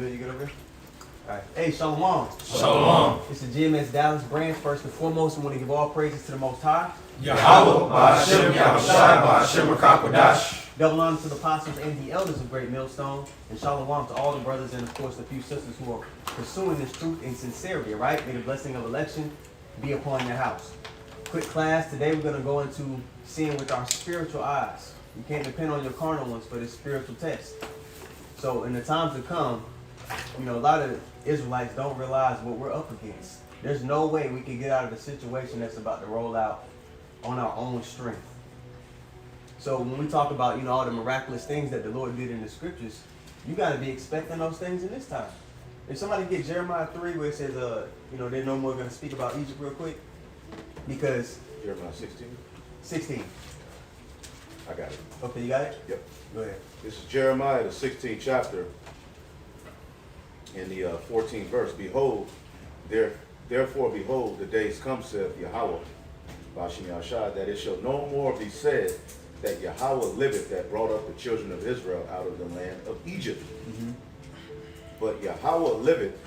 good? You good over here? All right. Hey, Shalom. Shalom. It's the GMS Dallas branch. First and foremost, we want to give all praises to the Most High. Yahweh, Ba'ashem, Yahushai, Ba'ashem, Rakakwadash. Double honor to the apostles and the elders of Great Millstone. And Shalom to all the brothers and, of course, the few sisters who are pursuing this truth in sincerity, all right? May the blessing of election be upon your house. Quick class. Today we're going to go into seeing with our spiritual eyes. You can't depend on your carnal ones for this spiritual test. So in the times to come, you know, a lot of Israelites don't realize what we're up against. There's no way we can get out of the situation that's about to roll out on our own strength. So when we talk about, you know, all the miraculous things that the Lord did in the scriptures, you got to be expecting those things in this time. If somebody get Jeremiah 3 where it says, you know, they're no more going to speak about Egypt real quick, because Jeremiah 16? 16. I got it. Okay, you got it? Yep. Go ahead. This is Jeremiah, the 16th chapter, in the 14th verse. Behold, therefore behold, the days come, saith Yahweh, Ba'ashem Yahushai, that it shall no more be said that Yahweh liveth, that brought up the children of Israel out of the land of Egypt. Mm-hmm. But Yahweh liveth,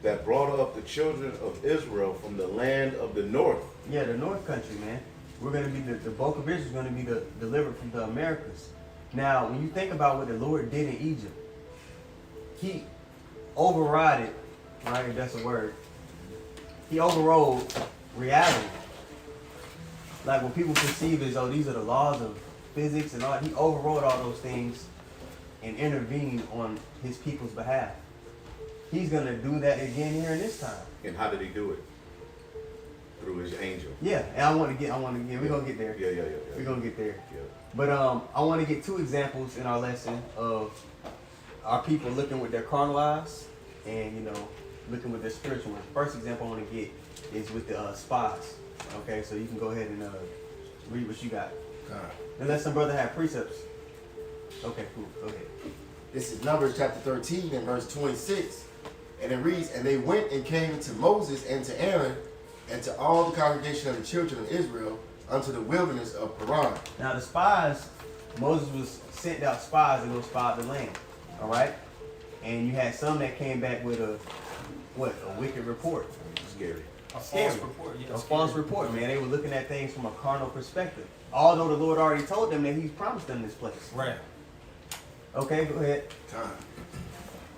that brought up the children of Israel from the land of the north. Yeah, the north country, man. We're going to be, the bulk of Israel is going to be delivered from the Americas. Now, when you think about what the Lord did in Egypt, he overrided, right, if that's a word, he overrode reality. Like what people perceive as, oh, these are the laws of physics and all, he overrode all those things and intervened on his people's behalf. He's going to do that again here in this time. And how did he do it? Through his angel. Yeah, and we're going to get there. Yeah. We're going to get there. Yeah. But I want to get two examples in our lesson of our people looking with their carnal eyes and, you know, looking with their spiritual ones. First example I want to get is with the spies. Okay, so you can go ahead and read what you got. Unless some brother have precepts. Okay, cool. Go ahead. This is Numbers chapter 13 and verse 26. And it reads, and they went and came to Moses and to Aaron and to all the congregation of the children of Israel unto the wilderness of Paran. Now the spies, Moses was sent out spies to go spy the land. All right? And you had some that came back with a wicked report. Scary. A false report, man. They were looking at things from a carnal perspective. Although the Lord already told them that He's promised them this place. Right. Okay, go ahead. Time.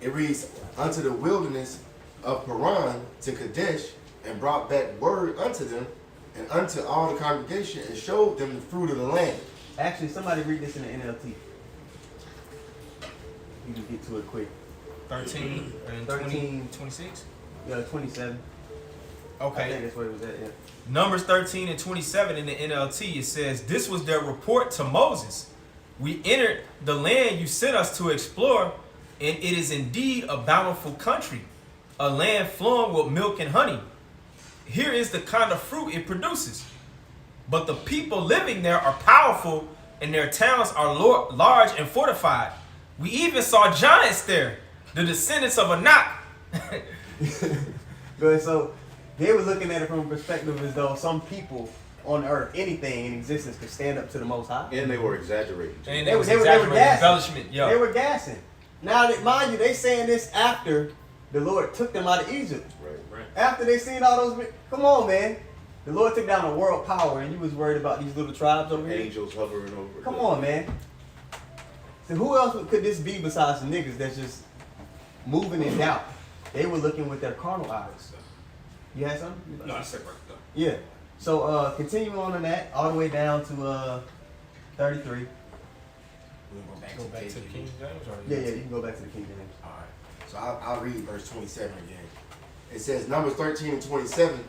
It reads, unto the wilderness of Paran to Kadesh, and brought back word unto them and unto all the congregation, and showed them the fruit of the land. Actually, somebody read this in the NLT. You can get to it quick. 13 and 13. 26? Yeah, 27. Okay. I think that's where it was at, yeah. Numbers 13 and 27 in the NLT, it says, this was their report to Moses. We entered the land you sent us to explore, and it is indeed a bountiful country, a land flowing with milk and honey. Here is the kind of fruit it produces. But the people living there are powerful, and their towns are large and fortified. We even saw giants there, the descendants of Anak. Good, so they were looking at it from a perspective as though some people on earth, anything in existence, could stand up to the Most High. And they were exaggerating. And They were exaggerating gassing. embellishment. Yo. They were gassing. Now, mind you, they saying this after the Lord took them out of Egypt. Right. After they seen all those, come on, man. The Lord took down a world power, and you was worried about these little tribes over here. Angels hovering over. Come on, man. So who else could this be besides the niggas that's just moving in doubt? They were looking with their carnal eyes. You had something? No, I said right there. Yeah. So continue on in that all the way down to 33. Go back to the King James? Or Yeah, you can go back to the King James. All right. So I'll read verse 27 again. It says, Numbers 13 and 27.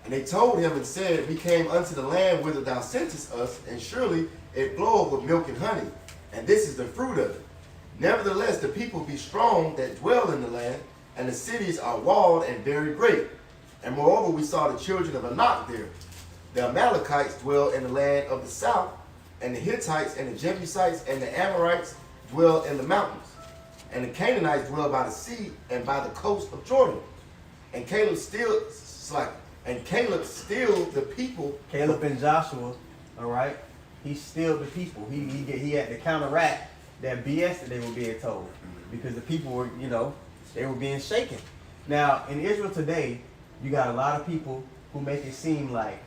And they told him and said, we came unto the land whither thou sentest us, and surely it floweth with milk and honey, and this is the fruit of it. Nevertheless, the people be strong that dwell in the land, and the cities are walled and very great. And moreover, we saw the children of Anak there. The Amalekites dwell in the land of the south, and the Hittites and the Jebusites and the Amorites dwell in the mountains. And the Canaanites dwell by the sea and by the coast of Jordan. And Caleb stilled the people. Caleb and Joshua, all right, he stilled the people. He had to counteract that BS that they were being told, because the people were, you know, They were being shaken. Now, in Israel today, you got a lot of people who make it seem like,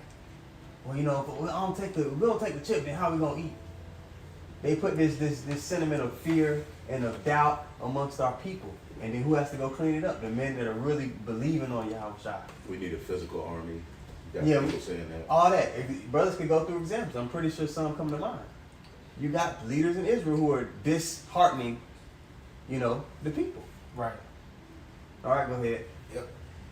well, you know, if we don't take the chip, then how we gonna eat? They put this sentiment of fear and of doubt amongst our people. And then who has to go clean it up? The men that are really believing on Yahushua. We need a physical army. You got Yeah, people saying that. All that. Brothers could go through examples. I'm pretty sure some come to mind. You got leaders in Israel who are disheartening, you know, the people. Right. All right, go ahead. Yep.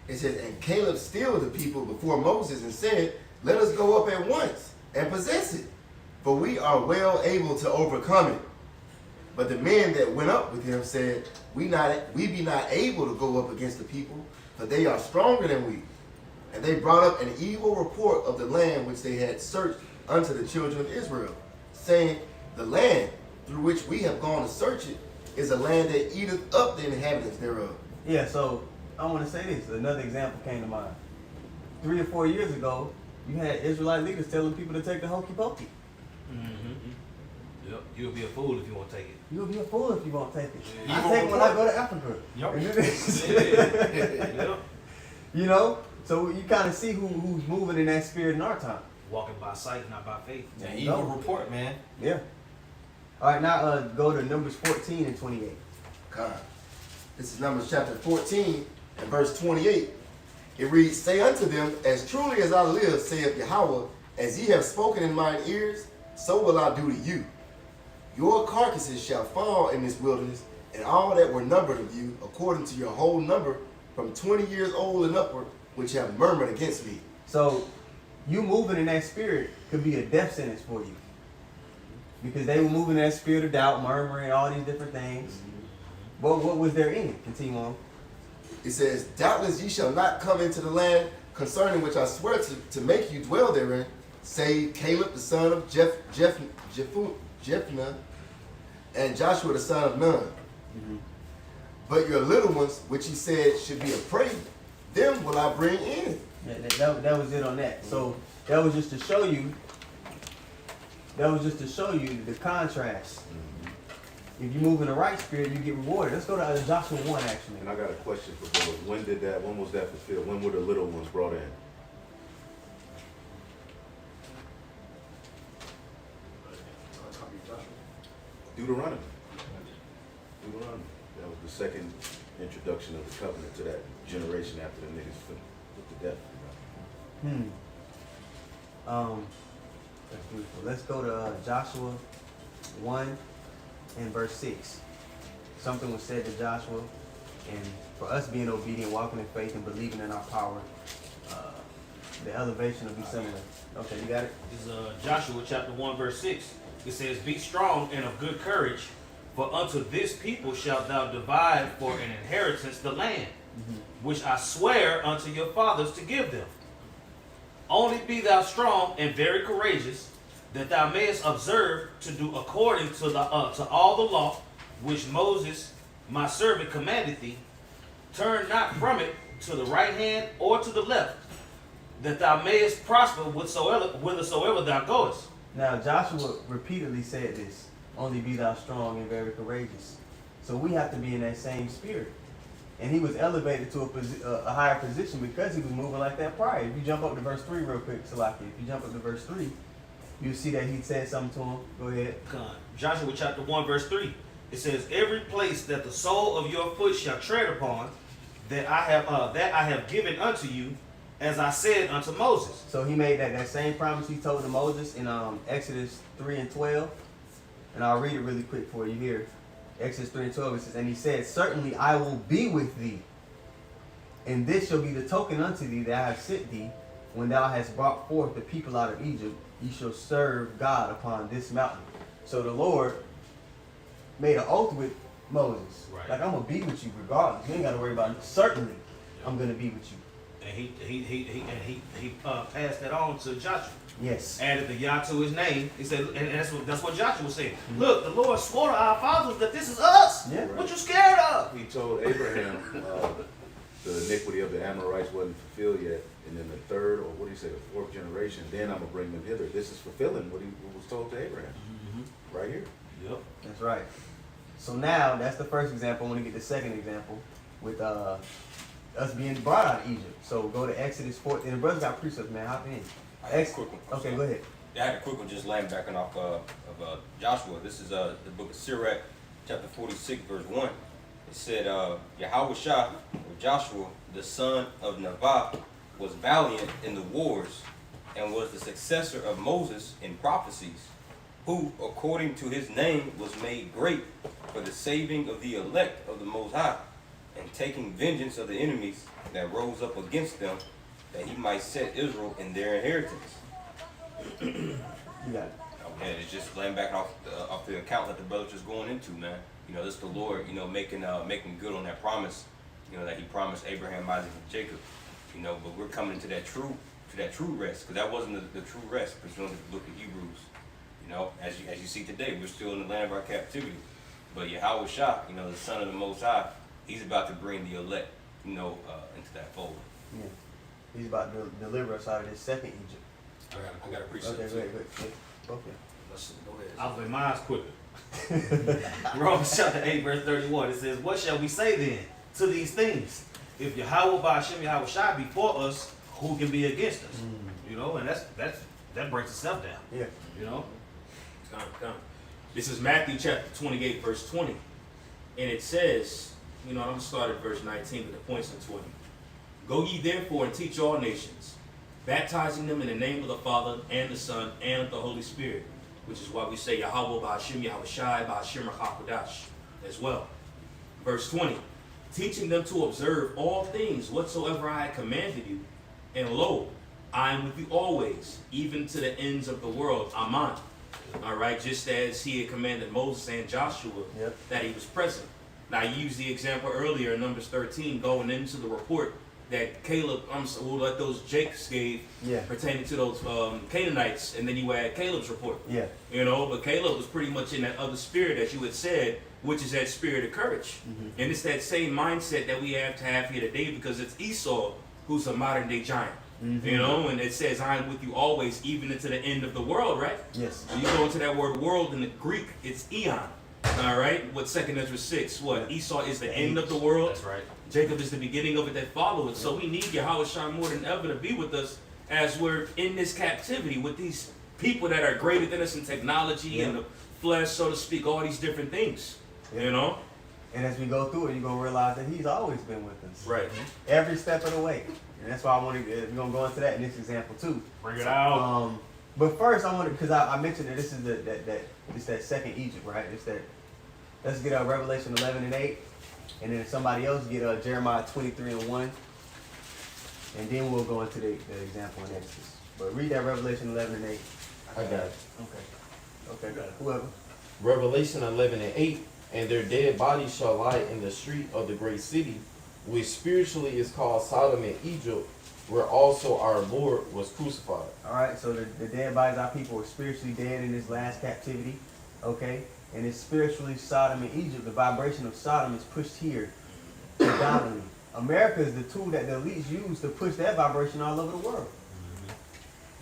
It says, and Caleb stilled the people before Moses and said, let us go up at once and possess it, for we are well able to overcome it. But the men that went up with him said, we be not able to go up against the people, for they are stronger than we. And they brought up an evil report of the land which they had searched unto the children of Israel, saying, the land through which we have gone to search it is a land that eateth up the inhabitants thereof. Yeah, so I want to say this. Another example came to mind. 3 or 4 years ago, you had Israelite leaders telling people to take the hokey pokey. Mm-hmm. Yep. You'll be a fool if you won't take it. You'll be a fool if you won't take it. Yeah. I take it when I go to Africa. Yep. And do this. Yep. You know? So you kind of see who's moving in that spirit in our time. Walking by sight, not by faith. An evil report, man. Yeah. All right, now go to Numbers 14 and 28. God. This is Numbers chapter 14 and verse 28. It reads, say unto them, as truly as I live, saith Yahweh, as ye have spoken in mine ears, so will I do to you. Your carcasses shall fall in this wilderness, and all that were numbered of you, according to your whole number, from 20 years old and upward, which have murmured against me. So you moving in that spirit could be a death sentence for you. Because they were moving in that spirit of doubt, murmuring, all these different things. But what was their end? Continue on. It says, doubtless ye shall not come into the land concerning which I swear to make you dwell therein, save Caleb the son of Jephunneh, and Joshua the son of Nun. But your little ones, which he said should be a prey, them will I bring in. That was it on that. So that was just to show you. That was just to show you the contrast. If you move in the right spirit, you get rewarded. Let's go to Joshua 1 actually. And I got a question for brothers. When was that fulfilled? When were the little ones brought in? Deuteronomy. That was the second introduction of the covenant to that generation after the niggas put to death. That's beautiful. Let's go to Joshua 1 and verse 6. Something was said to Joshua, and for us being obedient, walking in faith, and believing in our power, the elevation will be similar. Okay, you got it? This is Joshua chapter 1 verse 6. It says, be strong and of good courage, for unto this people shalt thou divide for an inheritance the land, which I swear unto your fathers to give them. Only be thou strong and very courageous, that thou mayest observe to do according to all the law which Moses my servant commanded thee. Turn not from it to the right hand or to the left, that thou mayest prosper whithersoever thou goest. Now Joshua repeatedly said this, only be thou strong and very courageous. So we have to be in that same spirit. And he was elevated to a higher position because he was moving like that prior. If you jump up to verse 3 real quick, Salaki, if you jump up to verse 3, you see that he said something to him. Go ahead. Joshua chapter 1 verse 3. It says, every place that the sole of your foot shall tread upon, that I have given unto you, as I said unto Moses. So he made that same promise he told to Moses in Exodus 3 and 12. And I'll read it really quick for you here. Exodus 3 and 12, it says, and he said, certainly I will be with thee, and this shall be the token unto thee that I have sent thee, when thou hast brought forth the people out of Egypt, ye shall serve God upon this mountain. So the Lord made an oath with Moses. Right. Like, I'm going to be with you regardless. You ain't got to worry about it. Certainly, I'm going to be with you. And he passed that on to Joshua. Yes. Added the Yah to his name. He said, and that's what Joshua said. Look, the Lord swore to our fathers that this is us. Yeah. What you scared of? He told Abraham the iniquity of the Amorites wasn't fulfilled yet, and then the third, or what do you say, the fourth generation, then I'm going to bring them hither. This is fulfilling what was told to Abraham. Right here. Yep. That's right. So now, that's the first example. I want to get the second example. with us being brought out of Egypt. So go to Exodus 4. And the brothers got precepts, man. Hop in. I have a quick one. Okay, go ahead. I had a quick one just laying back off of Joshua. This is the book of Sirach, chapter 46, verse 1. It said, Yahweh Shah, or Joshua, the son of Nevaeh, was valiant in the wars and was the successor of Moses in prophecies, who, according to his name, was made great for the saving of the elect of the Most High, and taking vengeance of the enemies that rose up against them, that he might set Israel in their inheritance. You got it. And it's just laying back off the account that the brother just going into, man. You know, this the Lord, you know, making good on that promise, you know, that he promised Abraham, Isaac, and Jacob. You know, but we're coming to that true rest, because that wasn't the true rest pursuant to the book of Hebrews. You know, as you see today, we're still in the land of our captivity. But Yahweh Shah, you know, the son of the Most High, he's about to bring the elect, you know, into that fold. Yeah. He's about to deliver us out of this second Egypt. I got a precept. Okay, too. wait. Okay. Let's go ahead. I'll say mine's quicker. Romans chapter 8, verse 31. It says, what shall we say then to these things? If Yahweh Ba'ashem Yahweh Shai be for us, who can be against us? You know, and that breaks itself down. Yeah. You know? Come. This is Matthew chapter 28, verse 20. And it says, you know, I'm going to start at verse 19, but the point's in 20. Go ye therefore and teach all nations, baptizing them in the name of the Father and the Son and of the Holy Spirit, which is why we say Yahweh Ba'ashem Yahweh Shai Ba'ashem HaKodash as well. Verse 20. Teaching them to observe all things whatsoever I commanded you, and lo, I am with you always, even to the ends of the world. Amen. All right, just as he had commanded Moses and Joshua that he was present. Now, I used the example earlier in Numbers 13, going into the report that Caleb, that those Jakes gave pertaining to those Canaanites, and then you had Caleb's report. Yeah. You know, but Caleb was pretty much in that other spirit, as you had said, which is that spirit of courage. And it's that same mindset that we have to have here today, because it's Esau who's a modern day giant. You know, and it says, I am with you always, even into the end of the world, right? Yes. So you go into that word world in the Greek, it's eon. All right? What 2 Ezra 6? What? Esau is the end of the world. That's right. Jacob is the beginning of it that follow it. So we need Yahweh Shai more than ever to be with us as we're in this captivity with these people that are greater than us in technology and the flesh, so to speak, all these different things. You know? And as we go through it, you're going to realize that he's always been with us. Right. Every step of the way. And that's why I want to, we're going to go into that in this example too. Bring it out. But first I want to, because I mentioned that this is that second Egypt, right? It's that, let's get Revelation 11 and 8. And then if somebody else get Jeremiah 23 and 1. And then we'll go into the example in Exodus. But read that Revelation 11 and 8. I got it. Okay, whoever. Revelation 11 and 8. And their dead bodies shall lie in the street of the great city, which spiritually is called Sodom and Egypt, where also our Lord was crucified. All right, so the dead bodies, our people, were spiritually dead in this last captivity, okay? And it's spiritually Sodom and Egypt. The vibration of Sodom is pushed here predominantly. America is the tool that the elites use to push that vibration all over the world.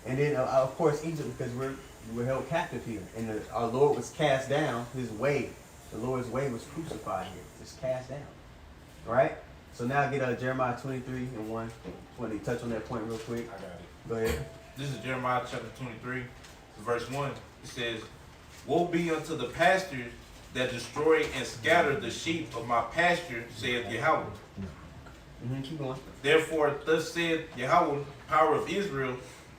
And then, of course, Egypt, because we're held captive here. And our Lord was cast down, his way. The Lord's way was crucified here. It's cast down. All right? So now get Jeremiah 23 and 1. Just want to touch on that point real quick. I got it. Go ahead. This is Jeremiah chapter 23, verse 1. It says, woe be unto the pastors that destroy and scatter the sheep of my pasture, saith Yahweh. Keep going. Therefore, thus saith Yahweh, power of Israel,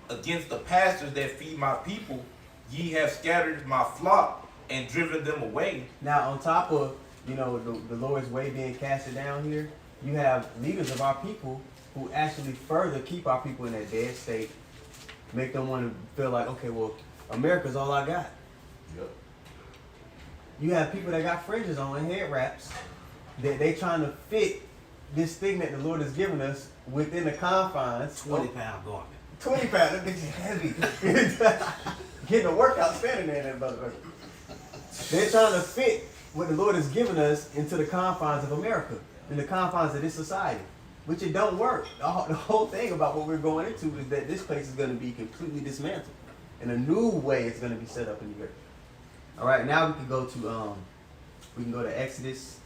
against the pastors that feed my people, ye have scattered my flock and driven them away. Now, on top of, the Lord's way being casted down here, you have leaders of our people who actually further keep our people in that dead state, make them want to feel like, okay, well, America's all I got. Yep. You have people that got fringes on and head wraps, that they trying to fit this thing that the Lord has given us within the confines. 20-pound garment. 20 pounds, that bitch is heavy. Getting a workout standing there, that motherfucker. They're trying to fit what the Lord has given us into the confines of America, in the confines of this society, which it don't work. The whole thing about what we're going into is that this place is going to be completely dismantled, and a new way is going to be set up in the earth. All right, now we can go to Exodus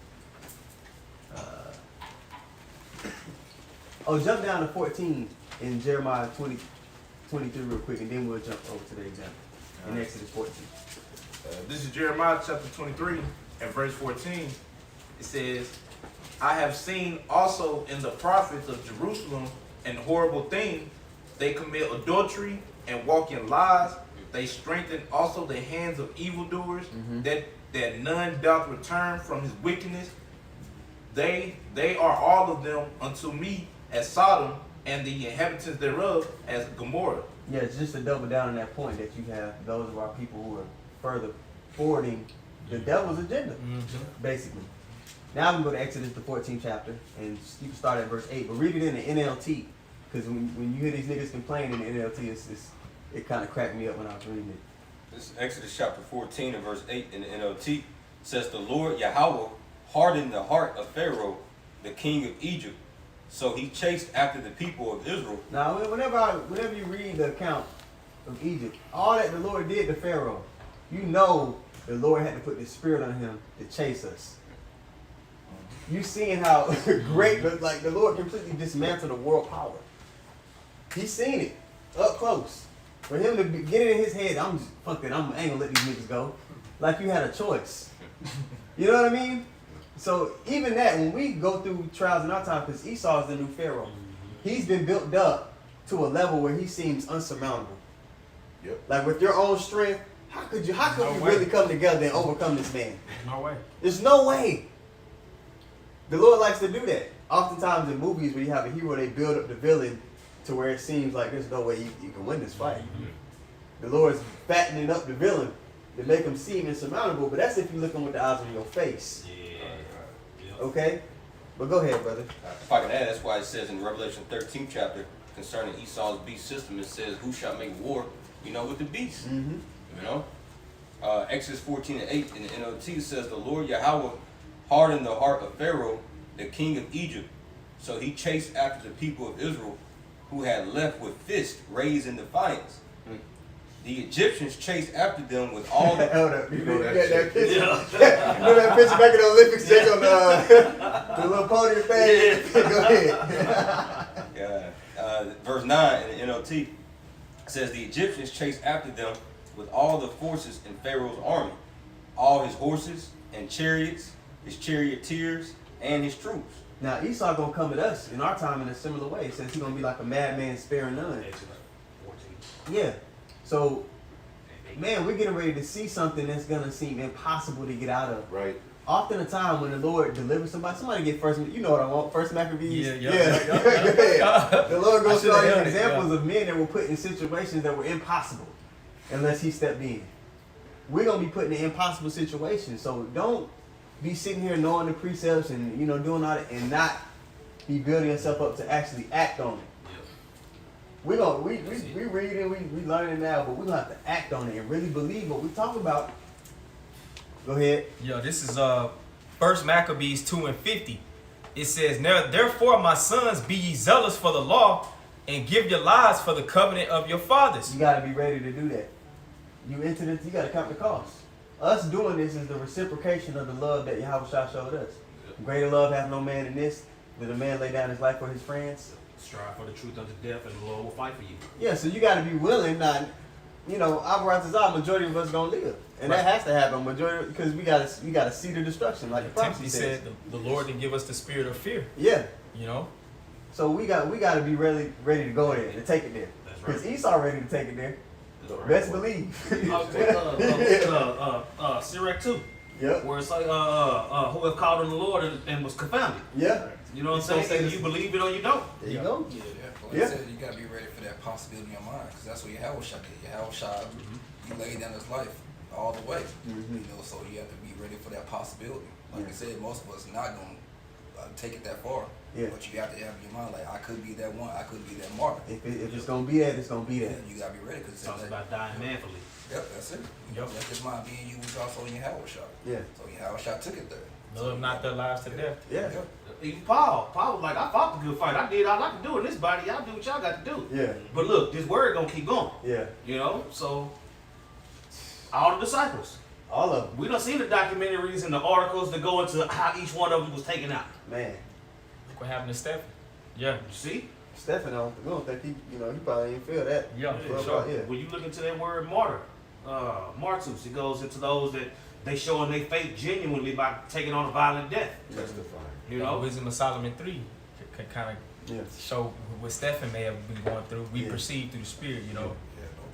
Oh, jump down to 14 in Jeremiah 23 real quick, and then we'll jump over to the example in Exodus 14. This is Jeremiah chapter 23 and verse 14. It says, I have seen also in the prophets of Jerusalem an horrible thing. They commit adultery and walk in lies. They strengthen also the hands of evildoers, that none doth return from his wickedness. They are all of them unto me as Sodom, and the inhabitants thereof as Gomorrah. Yeah, it's just to double down on that point that you have those of our people who are further forwarding the devil's agenda, basically. Now we can go to Exodus, the 14th chapter, and you can start at verse 8, but read it in the NLT, because when you hear these niggas complain in the NLT, it kind of cracked me up when I was reading it. This is Exodus chapter 14 and verse 8 in the NLT. Says, the Lord Yahweh hardened the heart of Pharaoh, the king of Egypt, so he chased after the people of Israel. Now, whenever you read the account of Egypt, all that the Lord did to Pharaoh, you know the Lord had to put the spirit on him to chase us. You seeing how great, like the Lord completely dismantled the world power. He's seen it up close. For him to get it in his head, I ain't gonna let these niggas go. Like you had a choice. You know what I mean? So even that, when we go through trials in our time, because Esau is the new Pharaoh, he's been built up to a level where he seems unsurmountable. Yep. Like with your own strength, how could you really come together and overcome this man? No way. There's no way. The Lord likes to do that. Oftentimes in movies where you have a hero, they build up the villain to where it seems like there's no way you can win this fight. The Lord's fattening up the villain to make him seem insurmountable, but that's if you're looking with the eyes on your face. Okay? But go ahead, brother. If I can add, that's why it says in Revelation 13th chapter concerning Esau's beast system, it says, who shall make war, with the beast? Exodus 14 and 8 in the NLT says, the Lord Yahweh hardened the heart of Pharaoh, the king of Egypt, so he chased after the people of Israel, who had left with fists raised in defiance. The Egyptians chased after them with all the... Hold up. You know that picture? You know that picture back in the Olympics? They on the little podium thing? Go ahead. Verse 9 in the NLT says, the Egyptians chased after them with all the forces in Pharaoh's army, all his horses and chariots, his charioteers, and his troops. Now Esau gonna come at us in our time in a similar way. It says he's gonna be like a madman sparing none. Yeah. So, man, we're getting ready to see something that's gonna seem impossible to get out of. Right. Often the time when the Lord delivers somebody get first. You know what I want? First Maccabees. Yeah. The Lord goes through all these examples of men that were put in situations that were impossible, unless He stepped in. We're gonna be put in an impossible situation. So don't be sitting here knowing the precepts and doing all that and not be building yourself up to actually act on it. We reading, we learning now, but we're gonna have to act on it and really believe what we talk about. Go ahead. Yo, this is First Maccabees 2 and 50. It says, therefore, my sons, be ye zealous for the law, and give your lives for the covenant of your fathers. You gotta be ready to do that. You enter this, you gotta count the cost. Us doing this is the reciprocation of the love that Yahweh showed us. Greater love hath no man than this, that a man lay down his life for his friends. Strive for the truth unto death, and the Lord will fight for you. Yeah, so you got to be willing. Not, majority of us gonna live, and that has to happen. Majority, because we got to see the destruction, like the prophecy said. The Lord didn't give us the spirit of fear. Yeah. So we got to be ready to go there to take it there. Because Esau ready to take it there. Best believe. Sirach 2. Yep. Where it's like, who have called on the Lord and was confounded. Yeah. You know what I'm saying? Either you believe it or you don't. There you go. Like I said, you gotta be ready for that possibility in your mind, because that's what Yahweh did. Yahweh, he laid down his life all the way. So you have to be ready for that possibility. Like I said, most of us are not gonna take it that far. Yeah. But you have to have in your mind, like, I could be that one, I could be that martyr. If it's gonna be that, it's gonna be that. You gotta be ready, because It talks about dying manfully. Yep, that's it. Let this mind be in you, which also in Yahweh. Yeah. So Yahweh took it there. Love not their lives to death. Yeah. Even Paul was like, I fought the good fight. I did all I could do in this body. Y'all do what y'all got to do. Yeah. But look, this word gonna keep going. Yeah. So all the disciples. All of them. We don't see the documentaries and the articles that go into how each one of them was taken out. Man. what happened to Stephen. Yeah. You see? Stephen, we don't think he probably ain't feel that. Yeah, Yeah, for so sure. Yeah. when you look into that word martyr, martus, it goes into those that they showing their faith genuinely by taking on a violent death. Testifying. You know? Wisdom of Solomon 3 can kind of Yeah. show what Stephen may have been going through. We Yeah. perceive through the Spirit, you know.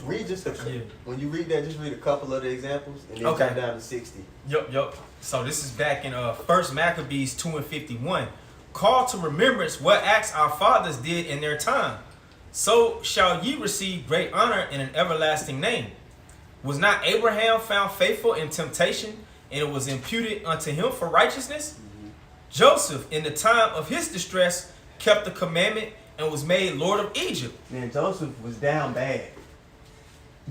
Read just Yeah. when you read that, just read a couple of the examples and then Okay. jump down to 60. Yup. So this is back in 1 Maccabees 2:51. Call to remembrance what acts our fathers did in their time. So shall ye receive great honor in an everlasting name. Was not Abraham found faithful in temptation, and it was imputed unto him for righteousness? Joseph, in the time of his distress, kept the commandment and was made Lord of Egypt. Man, Joseph was down bad.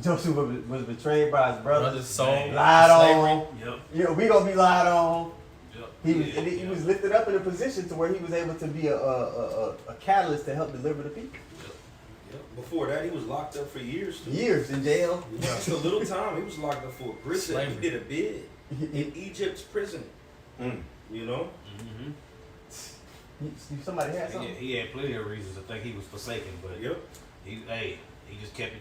Joseph was betrayed by his brothers, Brothers sold lied to on. Yep. You know, we gonna be lied on. Yep. He was lifted up in a position to where he was able to be a catalyst to help deliver the people. Before that, he was locked up for years. Years in jail. Just a little time. He was locked up for a prison. Slavery. He did a bid in Egypt's prison. Mm. You know? Mm-hmm. Somebody had something. He had plenty of reasons to think he was forsaken, but Yep. he just kept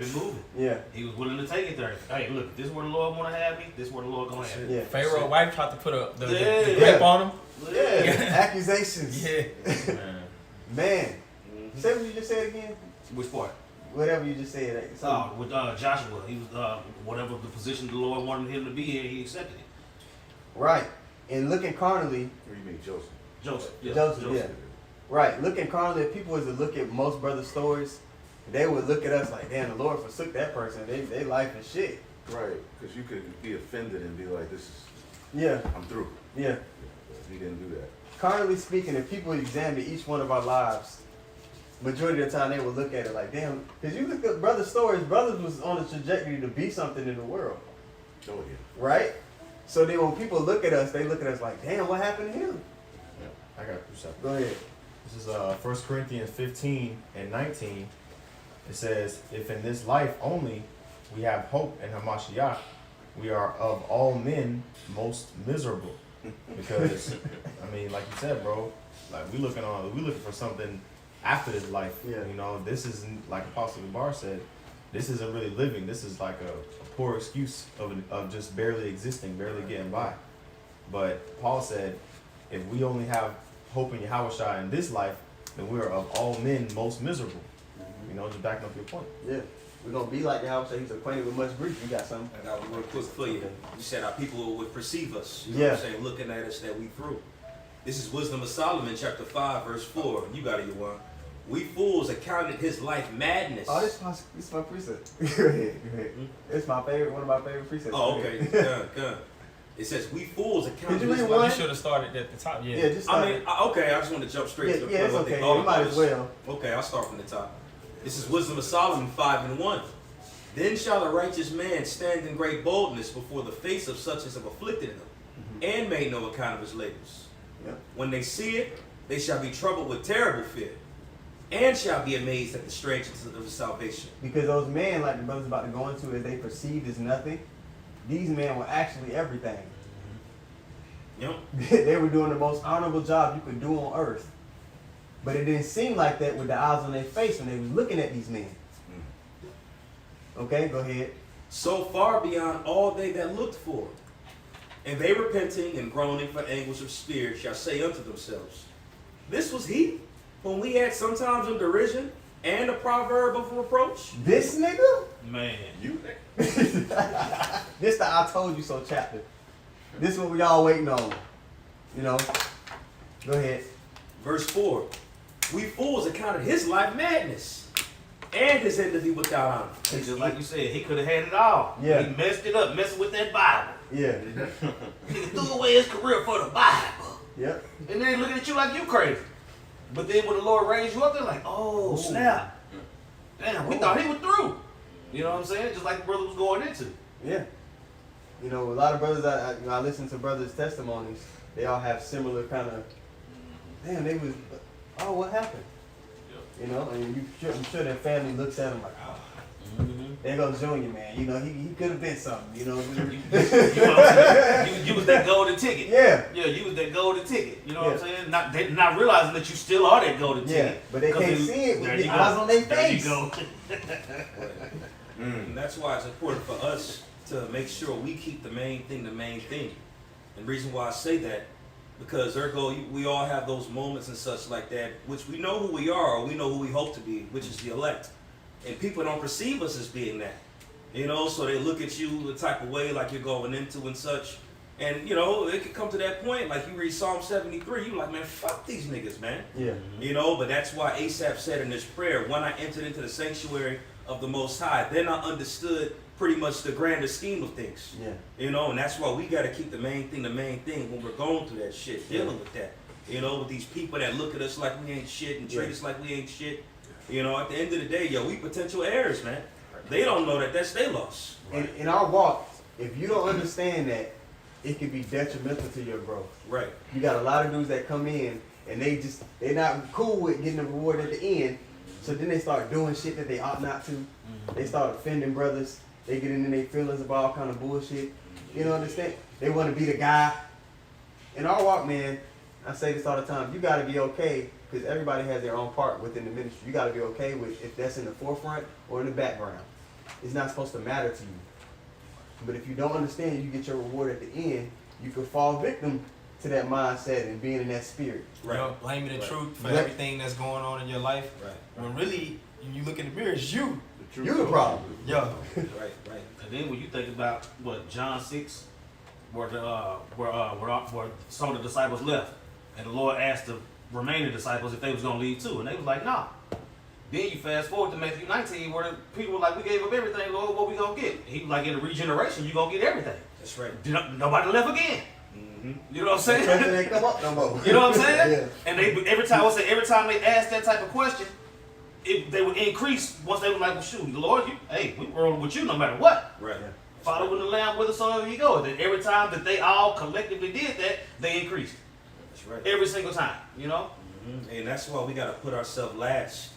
it moving. Yeah. He was willing to take it there. Hey, look, this is where the Lord want to have me. This is where the Lord gonna have me. Yeah. Pharaoh's wife tried to put the Yeah. grip on him. Yeah. Accusations. Yeah. Man. Say what you just said again. Which part? Whatever you just said. With Joshua, he was whatever the position the Lord wanted him to be in, he accepted it. Right. And looking carnally, What do you mean, Joseph? Joseph. Yeah. Joseph, yeah. Right. Looking carnally, if people was to look at most brothers' stories, they would look at us like, damn, the Lord forsook that person. They life is shit. Right, because you could be offended and be like, this is, Yeah. I'm through. Yeah. He didn't do that. Carnally speaking, if people examine each one of our lives, majority of the time they would look at it like, damn, because you look at brothers' stories, brothers was on a trajectory to be something in the world, Oh, yeah. right? So then when people look at us, they look at us like, damn, what happened to him? I got something. Go ahead. This is 1 Corinthians 15:19. It says, if in this life only we have hope in Hamashiach, we are of all men most miserable. Because, I mean, like you said, bro, like we looking for something after this life. Yeah. You know, this isn't, like Apostle Bar said, this isn't really living. This is like a poor excuse of just barely existing, barely getting by. But Paul said, if we only have hope in Yahushua in this life, then we are of all men most miserable. You know, just backing up your point. Yeah. We're going to be like the house that he's acquainted with much grief. You got something? I got one real quick for you. Okay. You said our people would perceive us. You know Yeah. what I'm saying? Looking at us that we through. This is Wisdom of Solomon, chapter 5, verse 4. You got it, Yuan. We fools accounted his life madness. Oh, this is my precept. Go ahead. It's my favorite, one of my favorite precepts. Oh, Go okay. ahead. Good. It says, we fools accounted Did you his read life. one? You should have started at the top. Yeah. Yeah, just I start. mean, okay, I just want to jump straight to the Yeah, point it's what they okay. thought You might about as us. well. Okay, I'll start from the top. This is Wisdom of Solomon 5:1. Then shall a righteous man stand in great boldness before the face of such as have afflicted him, and made no account of his labors. Yep. When they see it, they shall be troubled with terrible fear, and shall be amazed at the strangeness of his salvation. Because those men, like the brothers about to go into, as they perceived as nothing, these men were actually everything. Yep. They were doing the most honorable job you could do on earth. But it didn't seem like that with the eyes on their face when they were looking at these men. Okay, go ahead. So far beyond all they that looked for. And they repenting and groaning for anguish of spirit shall say unto themselves, this was he whom we had sometimes in derision and a proverb of reproach. This nigga? Man, You? This the I told you so chapter. This is what we all waiting on. You know? Go ahead. Verse 4. We fools accounted his life madness, and his end to be without honor. just like you said, he could have had it all. Yeah. He messed it up, messing with that Bible. Yeah. He threw away his career for the Bible. Yep. And then looking at you like you crazy. But then when the Lord raised you up, they're like, oh, Ooh. snap. Damn, we Ooh. thought he was through. You know what I'm saying? Just like the brother was going into. Yeah. You know, a lot of brothers, I listen to brothers' testimonies. They all have similar kind of, damn, they was, oh, what happened? You know, and I'm sure their family looks at them like, oh. There goes Junior, man. You know, he could have been something, you know. You know what I'm saying? You was that golden ticket. Yeah. Yeah, you was that golden ticket. You know what I'm Yeah. saying? Not realizing that you still are that golden Yeah, ticket. but they 'Cause can't see it with there the you eyes go. on their There you face. go. And that's why it's important for us to make sure we keep the main thing the main thing. And the reason why I say that, because ergo, we all have those moments and such like that, which we know who we are, or we know who we hope to be, which is the elect. And people don't perceive us as being that. You know, so they look at you the type of way like you're going into and such. And, you know, it could come to that point, like you read Psalm 73, you're like, man, fuck these niggas, man. Yeah. You know, but that's why Asaph said in his prayer, when I entered into the sanctuary of the Most High, then I understood pretty much the grander scheme of things. Yeah. You know, and that's why we got to keep the main thing when we're going through that shit, dealing with that. You know, with these people that look at us like we ain't shit and treat us like we ain't shit. You know, at the end of the day, yo, we potential heirs, man. They don't know that that's their loss. In our walk, if you don't understand that, it can be detrimental to your growth. Right. You got a lot of dudes that come in and they're not cool with getting the reward at the end. So then they start doing shit that they ought not to. They start offending brothers. They get into their feelings about all kind of bullshit. You know, understand? They want to be the guy. In our walk, man, I say this all the time. You got to be okay, because everybody has their own part within the ministry. You got to be okay with if that's in the forefront or in the background. It's not supposed to matter to you. But if you don't understand, you get your reward at the end, you could fall victim to that mindset and being in that spirit. You know, blaming the truth for Right. everything that's going on in your life. Right. When really, when you look in the mirror, it's you. You the problem. Yo. Right. And then when you think about what John 6, where some of the disciples left, and the Lord asked the remaining disciples if they was gonna leave too, and they was like, nah. Then you fast forward to Matthew 19, where the people were like, we gave up everything, Lord, what we gonna get? He was like, in the regeneration, you gonna get everything. That's right. Nobody left again. You know what I'm saying? President ain't come up no more. You know what I'm saying? Yeah. And they every time they asked that type of question, they would increase once they were like, well, shoot, Lord, we rolling with you no matter what. Right. Following the Lamb whithersoever he goes. And every time that they all collectively did that, they increased. That's right. Every single time, you know? And that's why we got to put ourselves last.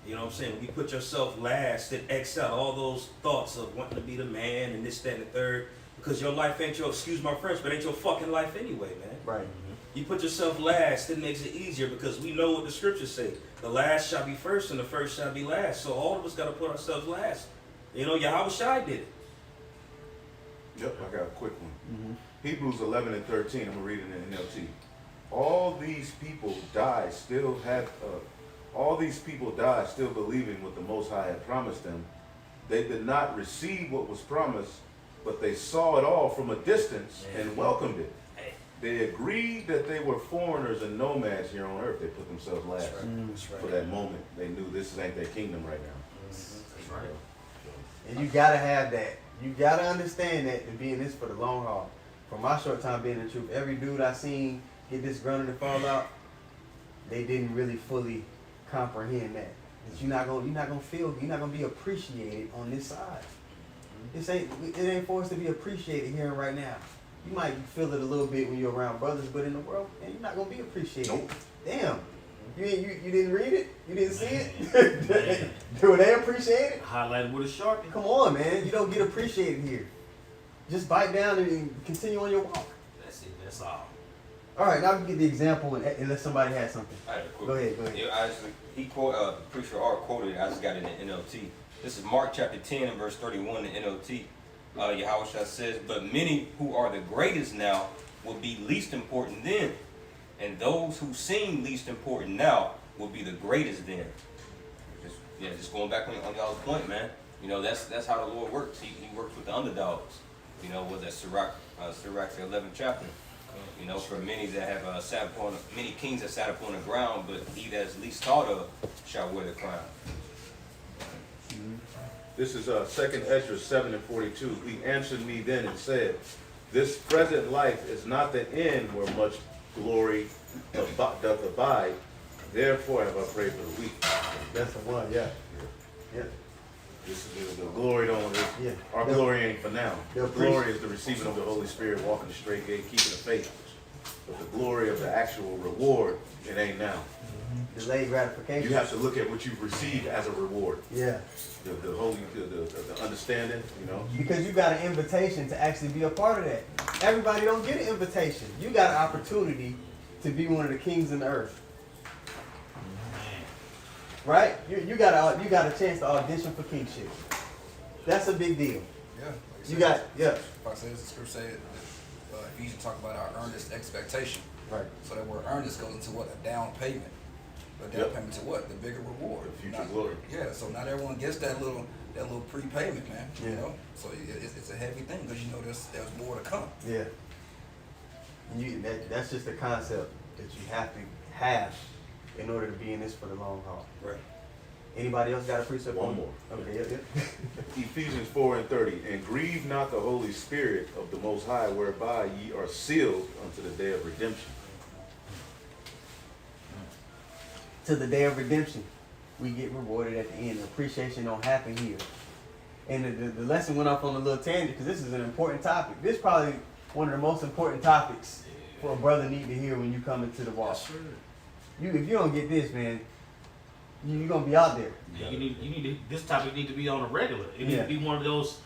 You know what I'm saying? When you put yourself last, it X out all those thoughts of wanting to be the man and this, that, and the third. Because your life ain't your, excuse my French, but ain't your fucking life anyway, man. Right. You put yourself last, it makes it easier because we know what the scriptures say. The last shall be first and the first shall be last. So all of us got to put ourselves last. You know, Yahweh Shai did it. Yep, I got a quick one. Hebrews 11 and 13, I'm going to read it in NLT. All these people died still believing what the Most High had promised them. They did not receive what was promised, but they saw it all from a distance and welcomed it. They agreed that they were foreigners and nomads here on earth. They put themselves last. That's right. For that moment, they knew this ain't their kingdom right now. That's right. And you gotta have that. You gotta understand that and be in this for the long haul. From my short time being in the truth, every dude I seen get disgruntled and fall out, they didn't really fully comprehend that. That you're not gonna be appreciated on this side. It ain't for us to be appreciated here and right now. You might feel it a little bit when you're around brothers, but in the world, man, you're not gonna be appreciated. Nope. Damn. You didn't read it? You didn't see it? Do they appreciate it? Highlighted with a Sharpie. Come on, man. You don't get appreciated here. Just bite down and continue on your walk. That's it, that's all. All right, now we get the example unless somebody has something. I had a quick Go ahead. Yeah, the preacher R quoted it. I just got it in NLT. This is Mark chapter 10 and verse 31 in NLT. Yahweh says, but many who are the greatest now will be least important then. And those who seem least important now will be the greatest then. Just going back on y'all's point, man. You know, that's how the Lord works. He works with the underdogs. You know, was that Sirach, the 11th chapter. You know, for many that have many kings that sat upon the ground, but he that is least thought of shall wear the crown. This is 2nd Ezra 7 and 42. He answered me then and said, this present life is not the end where much glory doth abide. Therefore have I prayed for the weak. That's the one, yeah. Yeah. This is the glory don't. Yeah. Our glory ain't for now. They'll The glory is the receiving of the Holy Spirit, walking the straight gate, keeping the faith. But the glory of the actual reward, it ain't now. Delayed gratification. You have to look at what you've received as a reward. Yeah. The holy, the understanding, you know. Because you got an invitation to actually be a part of that. Everybody don't get an invitation. You got an opportunity to be one of the kings in the earth. Right? You got a chance to audition for kingship. That's a big deal. Yeah. Like You got, yeah. If I said the scripture said, Ephesians talk about our earnest expectation. Right. So that word earnest goes into what? A down payment. A down Yep. payment to what? The bigger reward. The future Not- glory. Yeah. So not everyone gets that little prepayment, man. Yeah. You know. So it's a heavy thing because you know there's more to come. Yeah. That's just a concept that you have to have in order to be in this for the long haul. Right. Anybody else got a precept? One more. Okay, yeah. Ephesians 4:30, and grieve not the Holy Spirit of the Most High, whereby ye are sealed unto the day of redemption. To the day of redemption, we get rewarded at the end. Appreciation don't happen here. And the lesson went off on a little tangent because this is an important topic. This is probably one of the most important topics for a brother need to hear when you come into the walk. If you don't get this, man, you're gonna be out there. You need to, this topic need to be on a regular. It need Yeah. to be one of those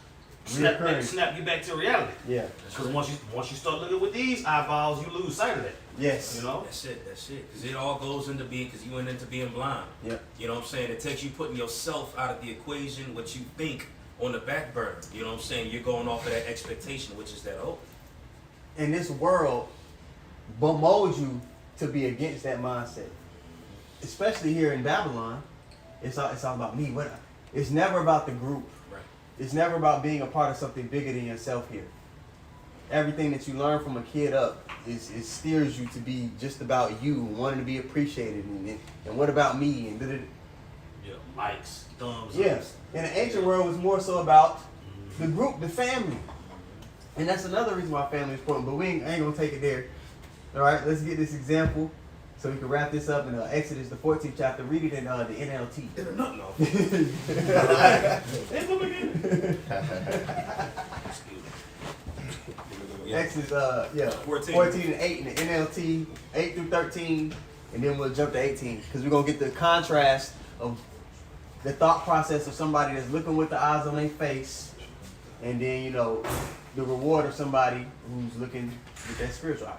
Reoccurring. snap you back to reality. Yeah. Because once you start looking with these eyeballs, you lose sight of that. Yes. You know. That's it. Because it all goes into being, because you went into being blind. Yep. You know what I'm saying? It takes you putting yourself out of the equation, what you think, on the back burner. You know what I'm saying? You're going off of that expectation, which is that hope. And this world molds you to be against that mindset. Especially here in Babylon, it's all about me. It's never about the group. Right. It's never about being a part of something bigger than yourself here. Everything that you learn from a kid up it steers you to be just about you, wanting to be appreciated, and what about me, and Yeah. Likes, thumbs. yeah. ups. In the ancient world, it was more so about the group, the family, and that's another reason why family is important. But we ain't gonna take it there. All right, let's get this example so we can wrap this up in Exodus, the 14th chapter. Read it in the NLT. Nothing off. Exodus, 14. 14 and 8 in the NLT, 8 through 13, and then we'll jump to 18 because we're gonna get the contrast of the thought process of somebody that's looking with the eyes on their face, and then the reward of somebody who's looking with that spiritual eye.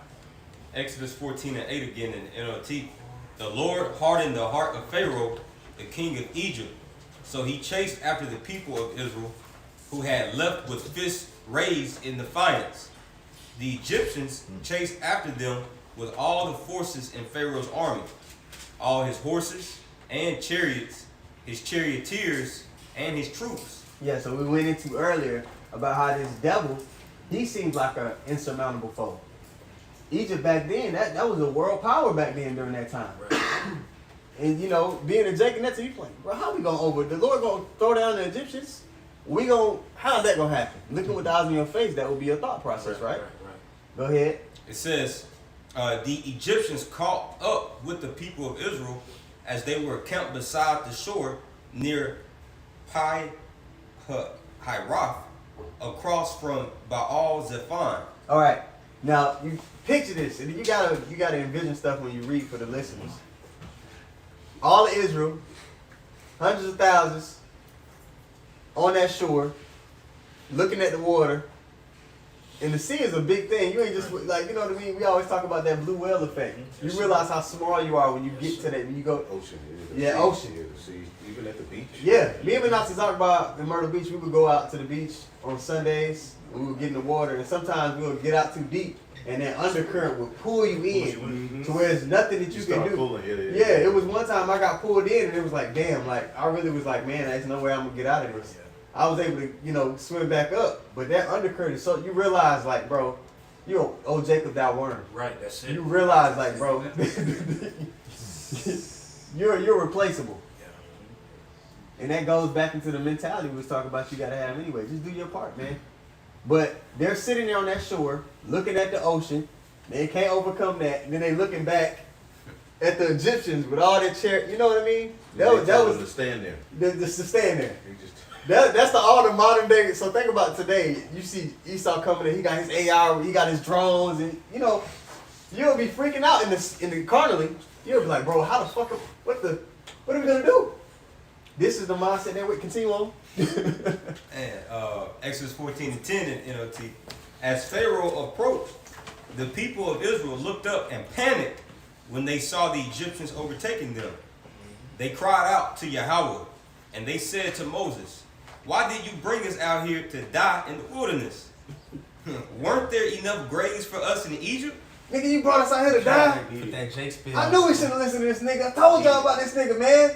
Exodus 14 and 8 again in the NLT. The Lord hardened the heart of Pharaoh, the king of Egypt, so he chased after the people of Israel, who had left with fists raised in defiance. The Egyptians chased after them with all the forces in Pharaoh's army, all his horses and chariots, his charioteers and his troops. Yeah, so we went into earlier about how this devil, he seems like an insurmountable foe. Egypt back then, that was a world power back then during that time. Right. And being a Jacob, that's what you playing. Bro, how we gonna the Lord gonna throw down the Egyptians? How's that gonna happen? Looking with the eyes on your face, that will be your thought process, right? Go ahead. It says, the Egyptians caught up with the people of Israel as they were camped beside the shore near Pi Hiroth, across from Baal Zephon. All right. Now you picture this, and you gotta envision stuff when you read for the listeners. All of Israel, hundreds of thousands, on that shore, looking at the water. And the sea is a big thing. You ain't just like, you know what I mean? We always talk about that blue whale effect. You realize how small you are when you get to that, when you go. Ocean. Ocean. Yeah, the sea, even at the beach. Yeah, me and Nancy talk about in Myrtle Beach, we would go out to the beach on Sundays, we would get in the water, and sometimes we would get out too deep, and that undercurrent would pull you in to where there's nothing that you can start do. pulling, Yeah, it was one time I got pulled in, and it was like, damn, like, I really was like, man, there's no way I'm going to get out of this. I was able to, swim back up, but that undercurrent is so, you realize, like, bro, you're Jacob, thou worm. Right, that's it. You realize, like, bro, you're replaceable. And that goes back into the mentality we was talking about you gotta have anyway. Just do your part, man. But they're sitting there on that shore, looking at the ocean. They can't overcome that. And then they looking back at the Egyptians with all their chariot. You know what I mean? That was to stand there. Just to stand there. He just That's all the modern day. So think about today. You see Esau coming in. He got his AR. He got his drones, and you you'll be freaking out in the carnally. You'll be like, bro, how the fuck, what are we gonna do? This is the mindset that we continue on. And Exodus 14:10 in NLT. As Pharaoh approached, the people of Israel looked up and panicked when they saw the Egyptians overtaking them. They cried out to Yahweh, and they said to Moses, "Why did you bring us out here to die in the wilderness? Weren't there enough graves for us in Egypt?" Nigga, you brought us out here to die. Put that Shakespeare. I knew we shouldn't listen to this nigga. I told y'all about this nigga, man.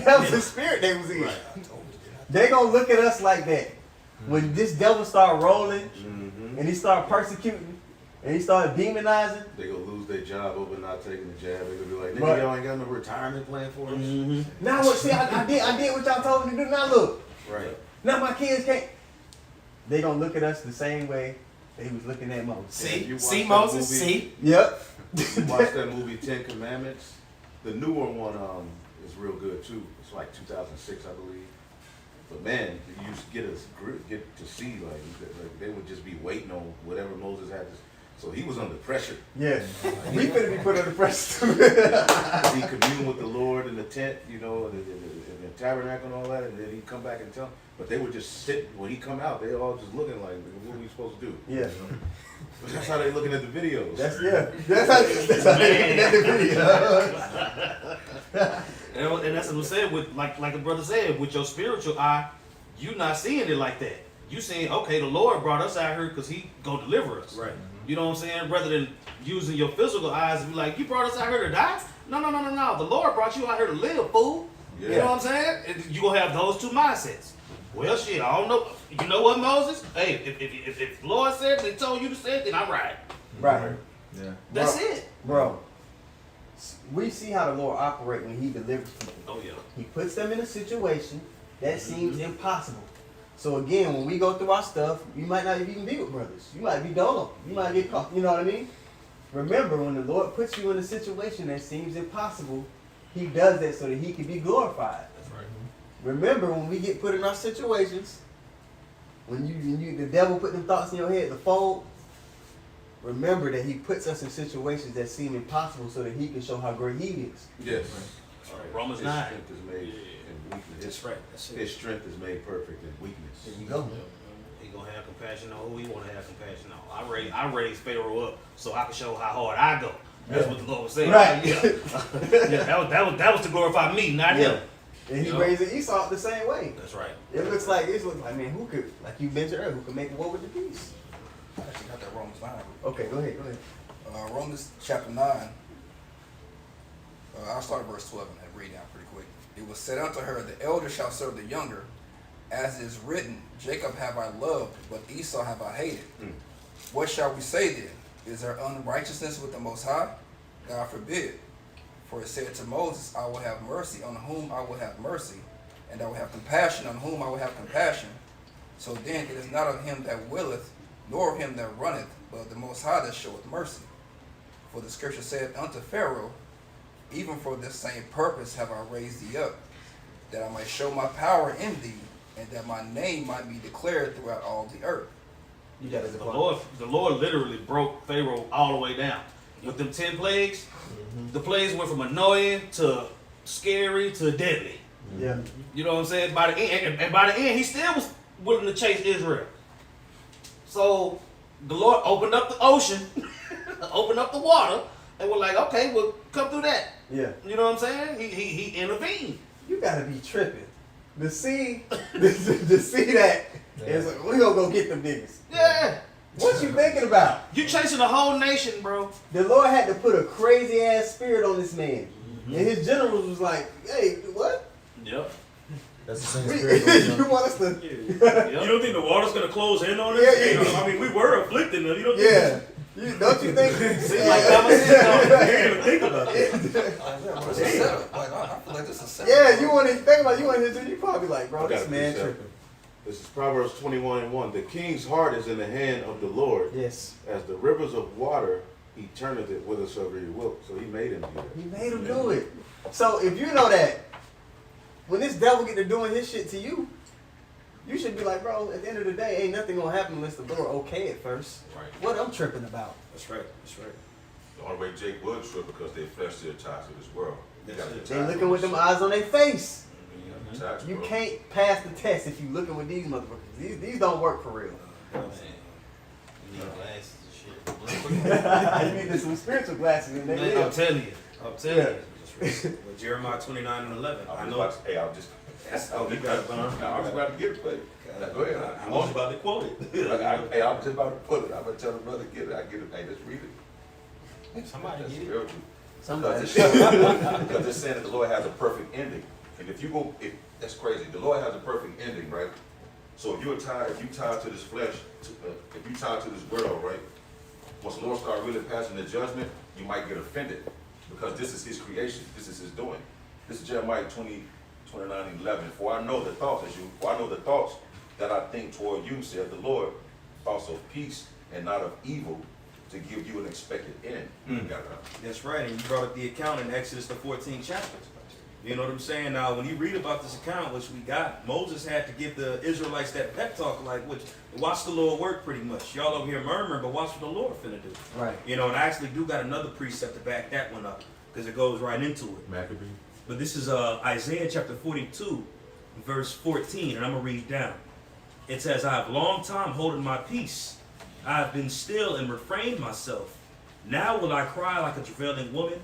That was the spirit they was in. I told you that. They gonna look at us like that. When this devil start rolling and he start persecuting and he start demonizing. They gonna lose their job over not taking the jab. They gonna be like, nigga, Right. y'all ain't got no retirement plan for us. Now what? See, I did what y'all told me to do. Now look. Right. Now my kids can't. They gonna look at us the same way they was looking at Moses. Yeah, you See, watch that Moses, movie- see? Yep. You watch that movie 10 Commandments. The newer one is real good too. It's like 2006, I believe. But man, you just get to see like they would just be waiting on whatever Moses had to. So he was under pressure. Yeah. We finna be put under pressure too. He communed with the Lord in the tent, you know, in the tabernacle and all that, and then he'd come back and tell. But they would just sit when he come out. They all just looking like, what are we supposed to do? Yeah. But that's how they looking at the videos. That's how they looking at the video. And that's what I'm saying. With like the brother said, with your spiritual eye, you not seeing it like that. You saying, okay, the Lord brought us out here because He gonna deliver us. Right. You know what I'm saying? Rather than using your physical eyes and be like, you brought us out here to die? No. The Lord brought you out here to live, fool. Yeah. You know what I'm saying? You gonna have those two mindsets. Well, shit, I don't know. You know what, Moses? Hey, if the Lord said, they told you to say it, then I'm right. Right. Yeah. That's Bro. it. Bro. We see how the Lord operate when He delivers people. Oh yeah. He puts them in a situation that seems impossible. So again, when we go through our stuff, you might not even be with brothers. You might be dolo. You might get caught. You know what I mean? Remember, when the Lord puts you in a situation that seems impossible, He does that so that He can be glorified. That's right. Remember, when we get put in our situations, when the devil put them thoughts in your head to fold, remember that He puts us in situations that seem impossible so that He can show how great He is. Yes. Romans His 9. strength is made in weakness. That's right. That's His strength is made perfect in weakness. There you go. He gonna have compassion on who he want to have compassion on. I raised Pharaoh up so I can show how hard I go. That's what the Lord was saying. Right. Yeah. Yeah. That was to glorify me, not him. And He Yeah. raised Esau the same way. That's right. It looks like, man, who could, like you mentioned earlier, who could make war with the peace? I actually got that Romans 9. Okay, go ahead. Romans chapter 9. I'll start at verse 12 and read down pretty quick. It was said unto her, the elder shall serve the younger, as is written, Jacob have I loved, but Esau have I hated. What shall we say then? Is there unrighteousness with the Most High? God forbid. For it said to Moses, I will have mercy on whom I will have mercy, and I will have compassion on whom I will have compassion. So then it is not of him that willeth, nor of him that runneth, but of the Most High that showeth mercy. For the scripture said unto Pharaoh, even for this same purpose have I raised thee up, that I might show my power in thee, and that my name might be declared throughout all the earth. You got The Lord literally broke Pharaoh all the way down. With them 10 plagues, the plagues went from annoying to scary to deadly. Yeah. You know what I'm saying? By the end, and by the end, he still was willing to chase Israel. So the Lord opened up the ocean, opened up the water, and we're like, okay, well, come through that. Yeah. You know what I'm saying? He intervened. You gotta be tripping. To see that is like, we gonna go get them niggas. Yeah. What you thinking about? You chasing the whole nation, bro. The Lord had to put a crazy ass spirit on this man. And his generals was like, hey, what? Yep. That's the same spirit. You want us to You don't think the water's gonna close in on us? Yeah. I mean, we were afflicting them. You don't Yeah. Don't you think? Like conversation. didn't even think about it. It's a setup. Like, I feel like this is a setup. Yeah, you want to think about, you want to you probably like, bro, I got this a man precept. tripping. This is Proverbs 21:1. The king's heart is in the hand of the Lord. Yes. As the rivers of water, He turneth it whithersoever He will. So He made him do that. He made him do it. So if you know that, when this devil get to doing his shit to you, you should be like, bro, at the end of the day, ain't nothing gonna happen unless the Lord okay it first. Right. What I'm tripping about. That's right. That's right. The only way Jake would trip because they flesh still tied to this world. You gotta be They tied looking to with this them shit. eyes on their face. You gotta be tied to, You bro. can't pass the test if you looking with these motherfuckers. These don't work for real. You need glasses and shit. You need some spiritual glasses in there. Man, I'm telling you. I'm telling you. With Jeremiah 29 and 11. I I'm know. just about to, hey, I'm just. Oh, you got it, Bond. I was about to get it for you. Go ahead. I was about to quote it. Hey, I'm just about to pull it. I'm gonna tell the brother get it. I get it. Hey, let's read it. Somebody That's get it. real true. Somebody. Because it's saying that the Lord has a perfect ending. And if you go, that's crazy. The Lord has a perfect ending, right? So if you tied to this flesh, if you tied to this world, right? Once the Lord starts really passing the judgment, you might get offended because this is His creation. This is His doing. This is Jeremiah 29:11. For I know the thoughts that I think toward you, said the Lord, thoughts of peace and not of evil, to give you an expected end. You got that. That's right, and you brought up the account in Exodus, the 14th chapter. You know what I'm saying? Now, when you read about this account, which we got, Moses had to give the Israelites that pep talk, like, which, watch the Lord work pretty much. Y'all over here murmuring, but watch what the Lord finna do. Right. You know, and I actually do got another precept to back that one up, because it goes right into it. Maccabee. But this is Isaiah chapter 42, verse 14, and I'm going to read down. It says, I have long time holding my peace. I have been still and refrained myself. Now will I cry like a travailing woman.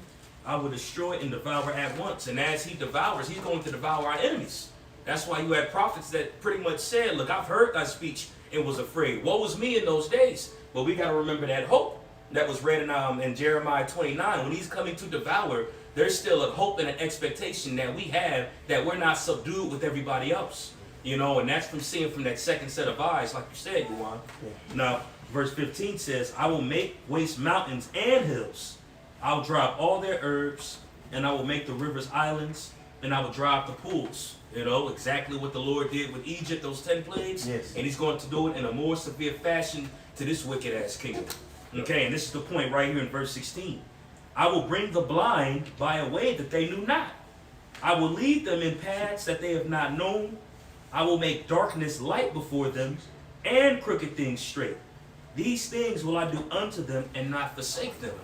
I will destroy and devour at once. And as he devours, he's going to devour our enemies. That's why you had prophets that pretty much said, look, I've heard thy speech and was afraid. Woe was me in those days. But we got to remember that hope that was read in Jeremiah 29. When he's coming to devour, there's still a hope and an expectation that we have that we're not subdued with everybody else. You know, and that's from seeing from that second set of eyes, like you said, Yuan. Yeah. Now, verse 15 says, I will make waste mountains and hills. I will dry up all their herbs, and I will make the rivers islands, and I will dry up the pools. You know, exactly what the Lord did with Egypt, those 10 plagues. Yes. And he's going to do it in a more severe fashion to this wicked-ass kingdom. Okay, and this is the point right here in verse 16. I will bring the blind by a way that they knew not. I will lead them in paths that they have not known. I will make darkness light before them, and crooked things straight. These things will I do unto them and not forsake them.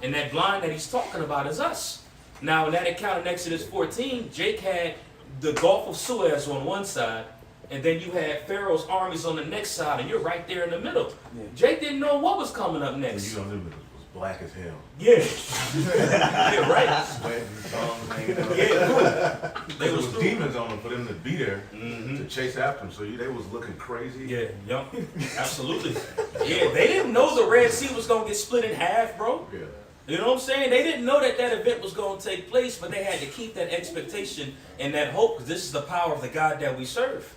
And that blind that he's talking about is us. Now, in that account in Exodus 14, Jake had the Gulf of Suez on one side, and then you had Pharaoh's armies on the next side, and you're right there in the middle. Yeah. Jake didn't know what was coming up next. You know, them was black as hell. Yeah. Yeah, right. Yeah, There was demons on them for them to be there to chase after them. So they was looking crazy. Yeah, yep, absolutely. Yeah, they didn't know the Red Sea was gonna get split in half, bro. Yeah. You know what I'm saying? They didn't know that that event was gonna take place, but they had to keep that expectation and that hope, because this is the power of the God that we serve.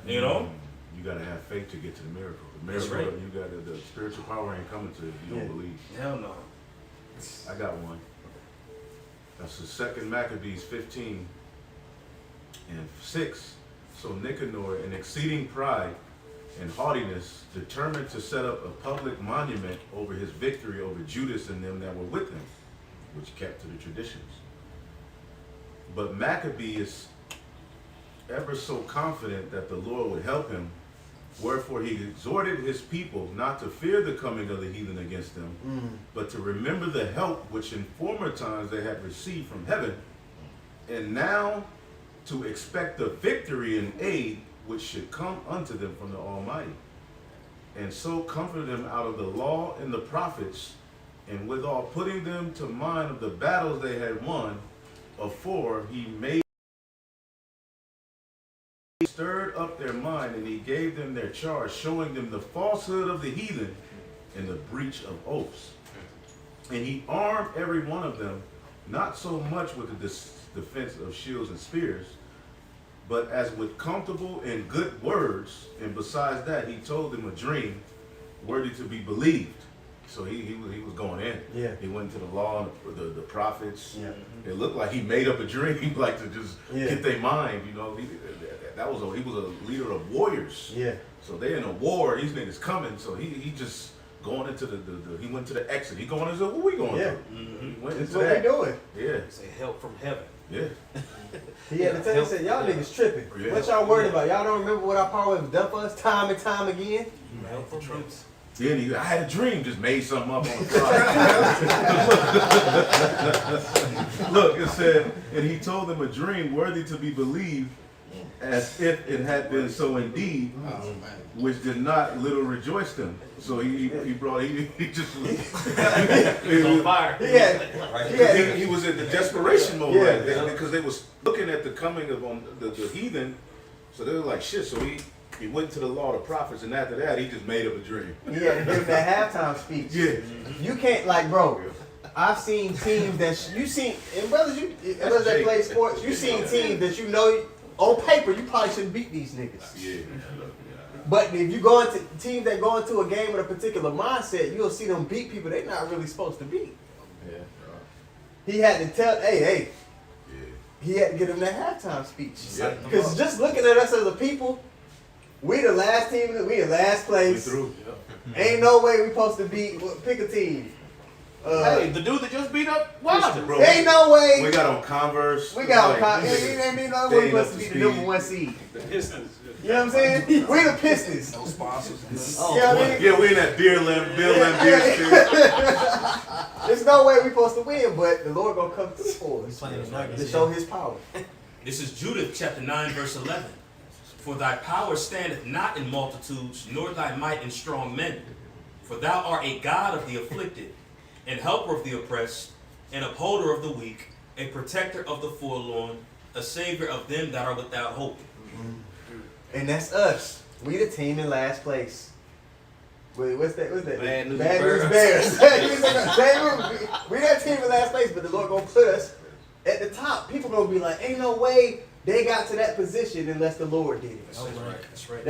You know? You gotta have faith to get to the miracle. The That's miracle, right. you gotta, the spiritual power ain't coming to you if you don't believe. Hell no. I got one. That's the second Maccabees 15 and 6. So Nicanor, in exceeding pride and haughtiness, determined to set up a public monument over his victory over Judas and them that were with him, which kept to the traditions. But Maccabeus, ever so confident that the Lord would help him, wherefore he exhorted his people not to fear the coming of the heathen against them, but to remember the help which in former times they had received from heaven, and now to expect the victory and aid which should come unto them from the Almighty. And so comforted them out of the law and the prophets, and withal putting them to mind of the battles they had won, afore he made stirred up their mind, and he gave them their charge, showing them the falsehood of the heathen and the breach of oaths. And he armed every one of them, not so much with the defense of shields and spears, but as with comfortable and good words. And besides that, he told them a dream worthy to be believed. So he was going in. Yeah. He went to the law and the prophets. Yeah. It looked like he made up a dream, like to just get their mind. You know, he was a leader of warriors. Yeah. So they in a war. These niggas coming. So he just going into he went to the exit. He going into what we going to? He went into what that. we doing. Yeah. Say help from heaven. Yeah. He had to tell you, said, y'all niggas tripping. Yeah. What y'all worried about? Y'all don't remember what our power has done for us time and time again? Help from heaven. Then I had a dream, just made something up on the fly. Look, it said, and he told them a dream worthy to be believed, as if it had been so indeed, which did not little rejoice them. So he just He was on fire. he was in the desperation mode right there because they was looking at the coming of the heathen. So they were like, shit. So he went to the law of the prophets, and after that, he just made up a dream. Yeah, to give that halftime speech. Yeah. You can't, like, bro, I've seen teams that you seen, and brothers that play sports, you seen teams that you know on paper you probably shouldn't beat these niggas. Yeah. But if you go into teams that go into a game with a particular mindset, you'll see them beat people they're not really supposed to beat. Yeah. He had to tell, hey, Yeah. he had to give them that halftime speech. Yeah. Because just looking at us as a people, we the last team, we the last We place. through. Ain't no way we supposed to beat, pick a team. Hey, the dude that just beat up Wilder. Bro, Ain't no way. we got on Converse. We got like, ain't no they way we ain't up supposed to to be the speed. #1 seed. The Pistons. You know what I'm saying? We the Pistons. No sponsors. You know what I mean? Yeah, we in that beer beer spirit. There's no way we supposed to win, but the Lord gonna come through for us Playing the Nuggets. to show His power. This is Judith chapter 9, verse 11. For thy power standeth not in multitudes, nor thy might in strong men. For thou art a God of the afflicted, and helper of the oppressed, an upholder of the weak, a protector of the forlorn, a savior of them that are without hope. And that's us. We the team in last place. Wait, what's that? Bad News Bears. We that team in last place, but the Lord gonna put us at the top. People gonna be like, ain't no way they got to that position unless the Lord did it. That's right. That's right.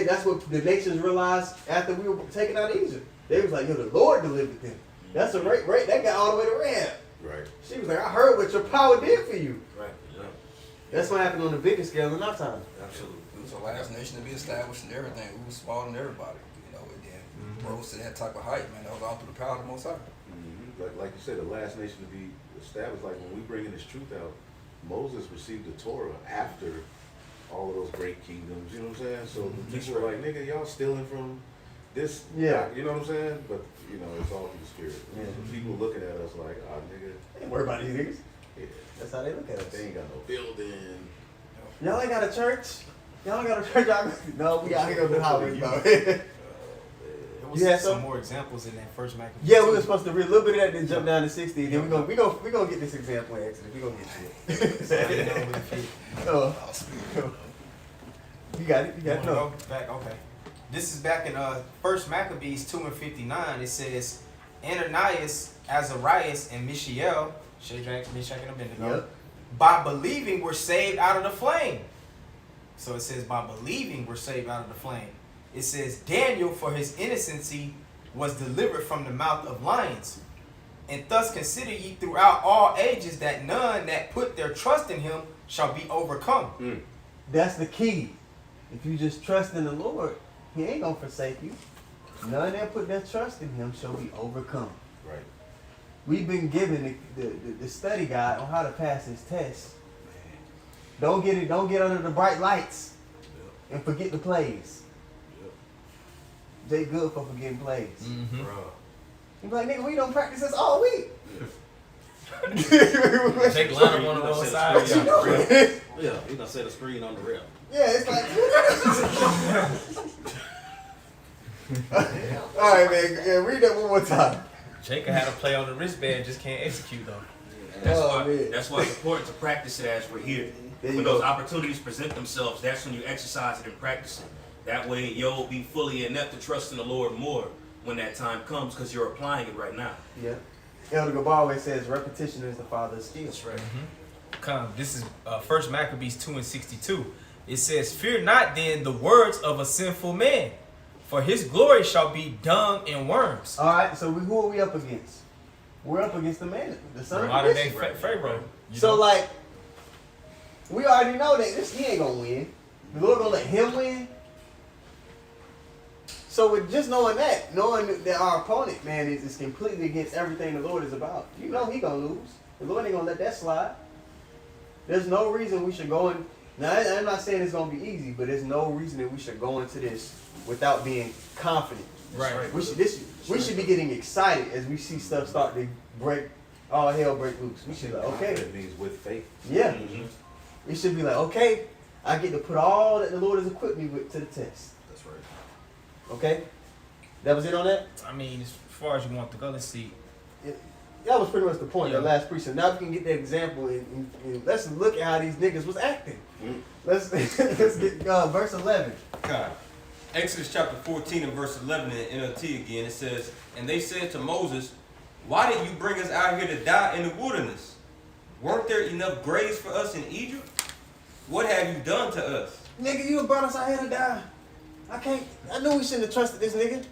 That's what the nations realized after we were taken out of Egypt. They was like, yo, the Lord delivered them. That's a right. That got all the way to Rahab. Right. She was like, I heard what your power did for you. Right. Yeah. That's what happened on the biggest scale in our time. Absolutely. It was the last nation to be established and everything. We was smaller than everybody, you know. And then rose to that type of height, man. That was all through the power of the Most High. Like you said, the last nation to be established. Like when we bringing this truth out, Moses received the Torah after all of those great kingdoms. You know what I'm saying? So the people are like, nigga, y'all stealing from this. Yeah. You know what I'm saying? But you know, it's all through the spirit. Yeah. So people looking at us like, ah, nigga. Ain't worry about these niggas. Yeah. That's how they look at us. They ain't got no building. Y'all ain't got a church. Y'all ain't got a church. No, we out here on the highways, bro. There was You had some some? more examples in that first Maccabees. Yeah, we were supposed to read a little bit of that, then jump down to 60. Then we gonna get this example in Exodus. We gonna get to it. You got it. You got it. No. Go back, okay. This is back in First Maccabees 2:59. It says, Ananias, Azarias, and Mishael, Shadrach, Meshach, and Abednego, Yep. by believing were saved out of the flame. So it says, by believing were saved out of the flame. It says, Daniel, for his innocency, was delivered from the mouth of lions. And thus consider ye throughout all ages that none that put their trust in him shall be overcome. That's the key. If you just trust in the Lord, He ain't gonna forsake you. None that put their trust in Him shall be overcome. Right. We've been given the study guide on how to pass this test. Don't get under the bright lights and forget the plays. They good for forgetting plays. Mm-hmm. You be like, nigga, we don't practice this all week. Take line up on the one side. What you doing? Yeah, he's gonna set a screen on the rail. Yeah, it's like. All right, man. Yeah, read that one more time. Jacob had to play on the wristband, just can't execute though. That's why it's important to practice it as we're here. There you When go. those opportunities present themselves, that's when you exercise it and practice it. That way you'll be fully inept to trust in the Lord more when that time comes because you're applying it right now. Yeah. Elder Gabar always says repetition is the father of skill. That's right. Come, this is First Maccabees 2:62. It says, Fear not then the words of a sinful man, for his glory shall be dung and worms. All right, so who are we up against? We're up against the man, the son of Modern day perdition. Pharaoh. You So know? like, we already know that he ain't gonna win. The Lord gonna let him win. So with just knowing that our opponent, man, is completely against everything the Lord is about, you know he gonna lose. The Lord ain't gonna let that slide. There's no reason we should go and Now, I'm not saying it's gonna be easy, but there's no reason that we should go into this without being confident. Right. We should be getting excited as we see stuff start to break, all hell break loose. We should be like, okay, It means with faith. yeah. We should be like, okay, I get to put all that the Lord has equipped me with to the test. That's right. Okay, that was it on that. I mean, as far as you want to go, let's see. That was pretty much the point. Yeah. The last precinct. Now we can get that example and let's look at how these niggas was acting. Let's get verse 11. God. Exodus chapter 14 and verse 11 in NLT again, it says, and they said to Moses, why did you bring us out here to die in the wilderness? Weren't there enough graves for us in Egypt? What have you done to us? Nigga, you brought us out here to die. I knew we shouldn't have trusted this nigga.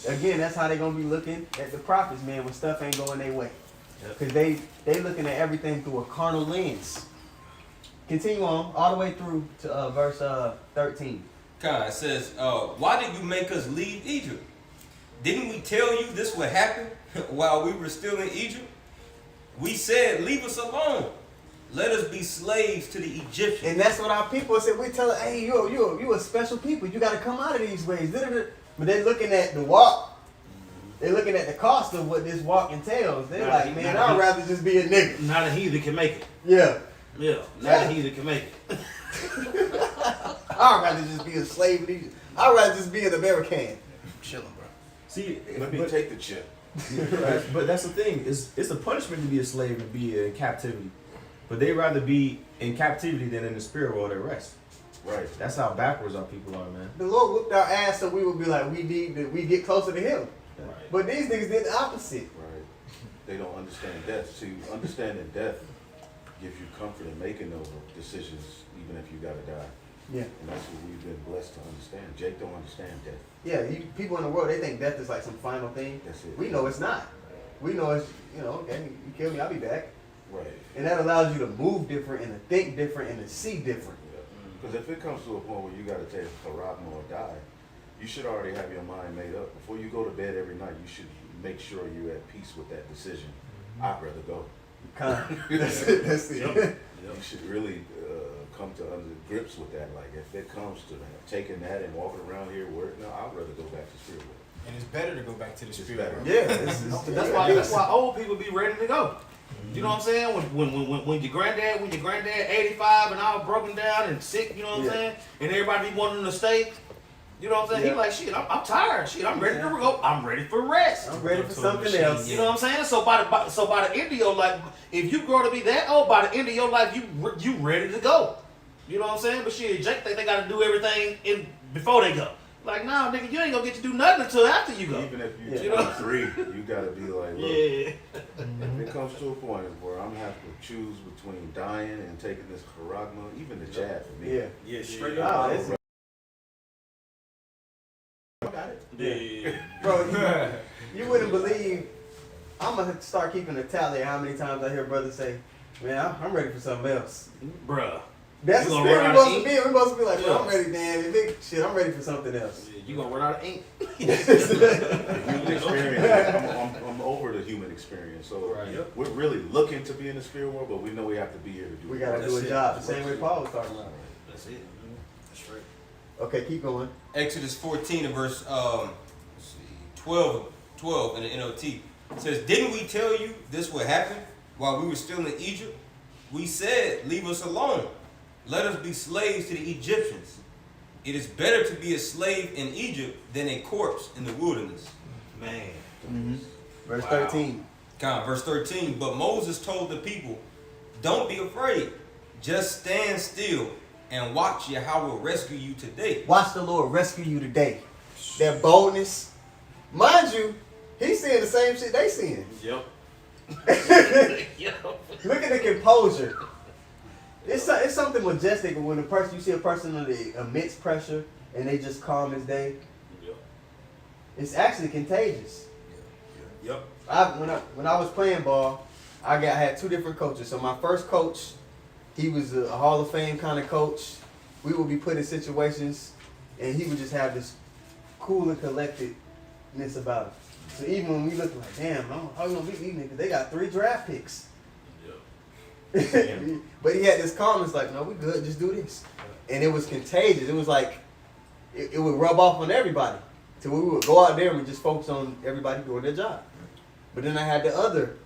Again, that's how they gonna be looking at the prophets, man, when stuff ain't going their way. Because they looking at everything through a carnal lens. Continue on, all the way through to verse 13. God, it says, why did you make us leave Egypt? Didn't we tell you this would happen while we were still in Egypt? We said, leave us alone. Let us be slaves to the Egyptians. And that's what our people said. We tell them, hey, you a special people. You got to come out of these ways. But they're looking at the walk. They're looking at the cost of what this walk entails. They're like, man, I'd rather just be a nigga. Not a heathen can make it. Yeah. Yeah, not a heathen can make it. I'd rather just be a slave. I'd rather just be an American. I'm chilling, bro. See, Let me but, take the chip. but that's the thing. It's a punishment to be a slave and be in captivity. But they rather be in captivity than in the spirit world at rest. Right. That's how backwards our people are, man. The Lord whipped our ass so we would be like, we get closer to Him. Right. But these niggas did the opposite. Right. They don't understand death. See, understanding death gives you comfort in making those decisions, even if you gotta die. Yeah. And that's what we've been blessed to understand. Jake don't understand death. Yeah, people in the world, they think death is like some final thing. That's it. We know it's not. We know it's, okay, you kill me, I'll be back. Right. And that allows you to move different and to think different and to see different. Because if it comes to a point where you gotta take a charagma or die, you should already have your mind made up. Before you go to bed every night, you should make sure you're at peace with that decision. I'd rather go. That's it. That's it. You should really come to under grips with that. Like if it comes to taking that and walking around here, no, I'd rather go back to spirit world. And it's better to go back to the It's spirit better. world. Yeah, That's why old people be ready to go. You know what I'm saying? When your granddad 85 and all broken down and sick, you know what I'm saying? And everybody be wanting to stay. You know what I'm saying? Yeah. He like, shit, I'm tired. Shit, I'm ready to go. I'm ready for rest. I'm ready for something else. You know what I'm saying? So by the end of your life, if you grow to be that old, by the end of your life, you ready to go. You know what I'm saying? But shit, Jake think they got to do everything before they go. Like, nah, nigga, you ain't gonna get to do nothing until after you go. Even if Yeah. you're 23, you gotta be like, look, Yeah. if it comes to a point where I'm gonna have to choose between dying and taking this charagma, even the jab for me. Yeah. Yeah, straight Oh, up. it's- Yeah. Bro, you wouldn't believe. I'm gonna start keeping a tally of how many times I hear brothers say, "Man, I'm ready for something else." Bruh. That's You the gonna spirit run we're out of supposed to be. We're supposed to be like, bro, I'm Yeah. ready, man. Big shit, I'm ready for something else. You gonna run out of ink. The human experience, I'm over the human experience. So Right. Yep. we're really looking to be in the spirit world, but we know we have to be here to do We it. gotta do a That's it. job the same way Paul was talking about. That's it. That's right. Okay, keep going. Exodus 14 and verse 12 in the NLT. It says, didn't we tell you this would happen while we were still in Egypt? We said, leave us alone. Let us be slaves to the Egyptians. It is better to be a slave in Egypt than a corpse in the wilderness. Man. Verse Wow. 13. Verse 13. But Moses told the people, don't be afraid. Just stand still and watch Yahweh rescue you today. Watch the Lord rescue you today. That boldness. Mind you, he's seeing the same shit they seeing. Yep. Look at the composure. It's something majestic when you see a person under immense pressure and they just calm as day. Yep. It's actually contagious. Yep. When I was playing ball, I had two different coaches. So my first coach, he was a Hall of Fame kind of coach. We would be put in situations, and he would just have this cool and collectedness about him. So even when we look like, damn, how you gonna beat these niggas? They got 3 draft picks. Yep. But he had this calmness, like, no, we good, just do this. And it was contagious. It was like, it would rub off on everybody. So we would go out there and we just focus on everybody doing their job. But then I had the other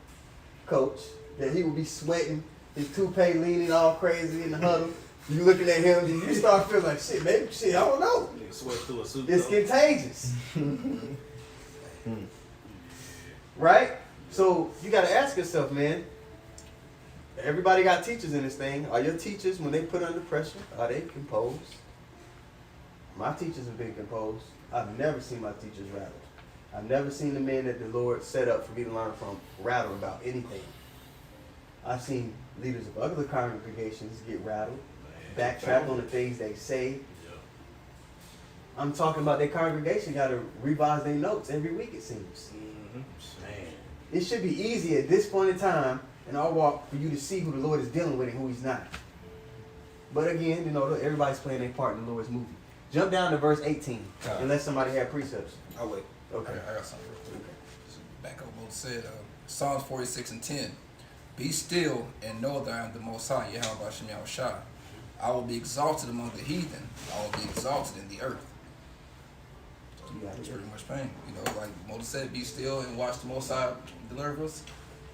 coach that he would be sweating, his toupee leaning all crazy in the huddle. You looking at him, and you start feeling like, shit, maybe, shit, I don't know. Nigga sweat through a suit. It's though. contagious. Right? So you got to ask yourself, man, everybody got teachers in this thing. Are your teachers, when they put under pressure, are they composed? My teachers have been composed. I've never seen my teachers rattled. I've never seen the men that the Lord set up for me to learn from rattle about anything. I've seen leaders of other congregations get rattled, backtrack on the things they say. I'm talking about their congregation got to revise their notes every week, it seems. Man. It should be easy at this point in time in our walk for you to see who the Lord is dealing with and who he's not. But again, you know, everybody's playing their part in the Lord's movie. Jump down to verse 18, unless somebody had precepts. I'll wait. Okay. I got something real quick. Just back up what it said. Psalms 46:10. Be still and know that I am the Most High, Yahweh Shem Yahushua. I will be exalted among the heathen. I will be exalted in the earth. So it's pretty much plain. You know, like Moses said, be still and watch the Most High deliver us.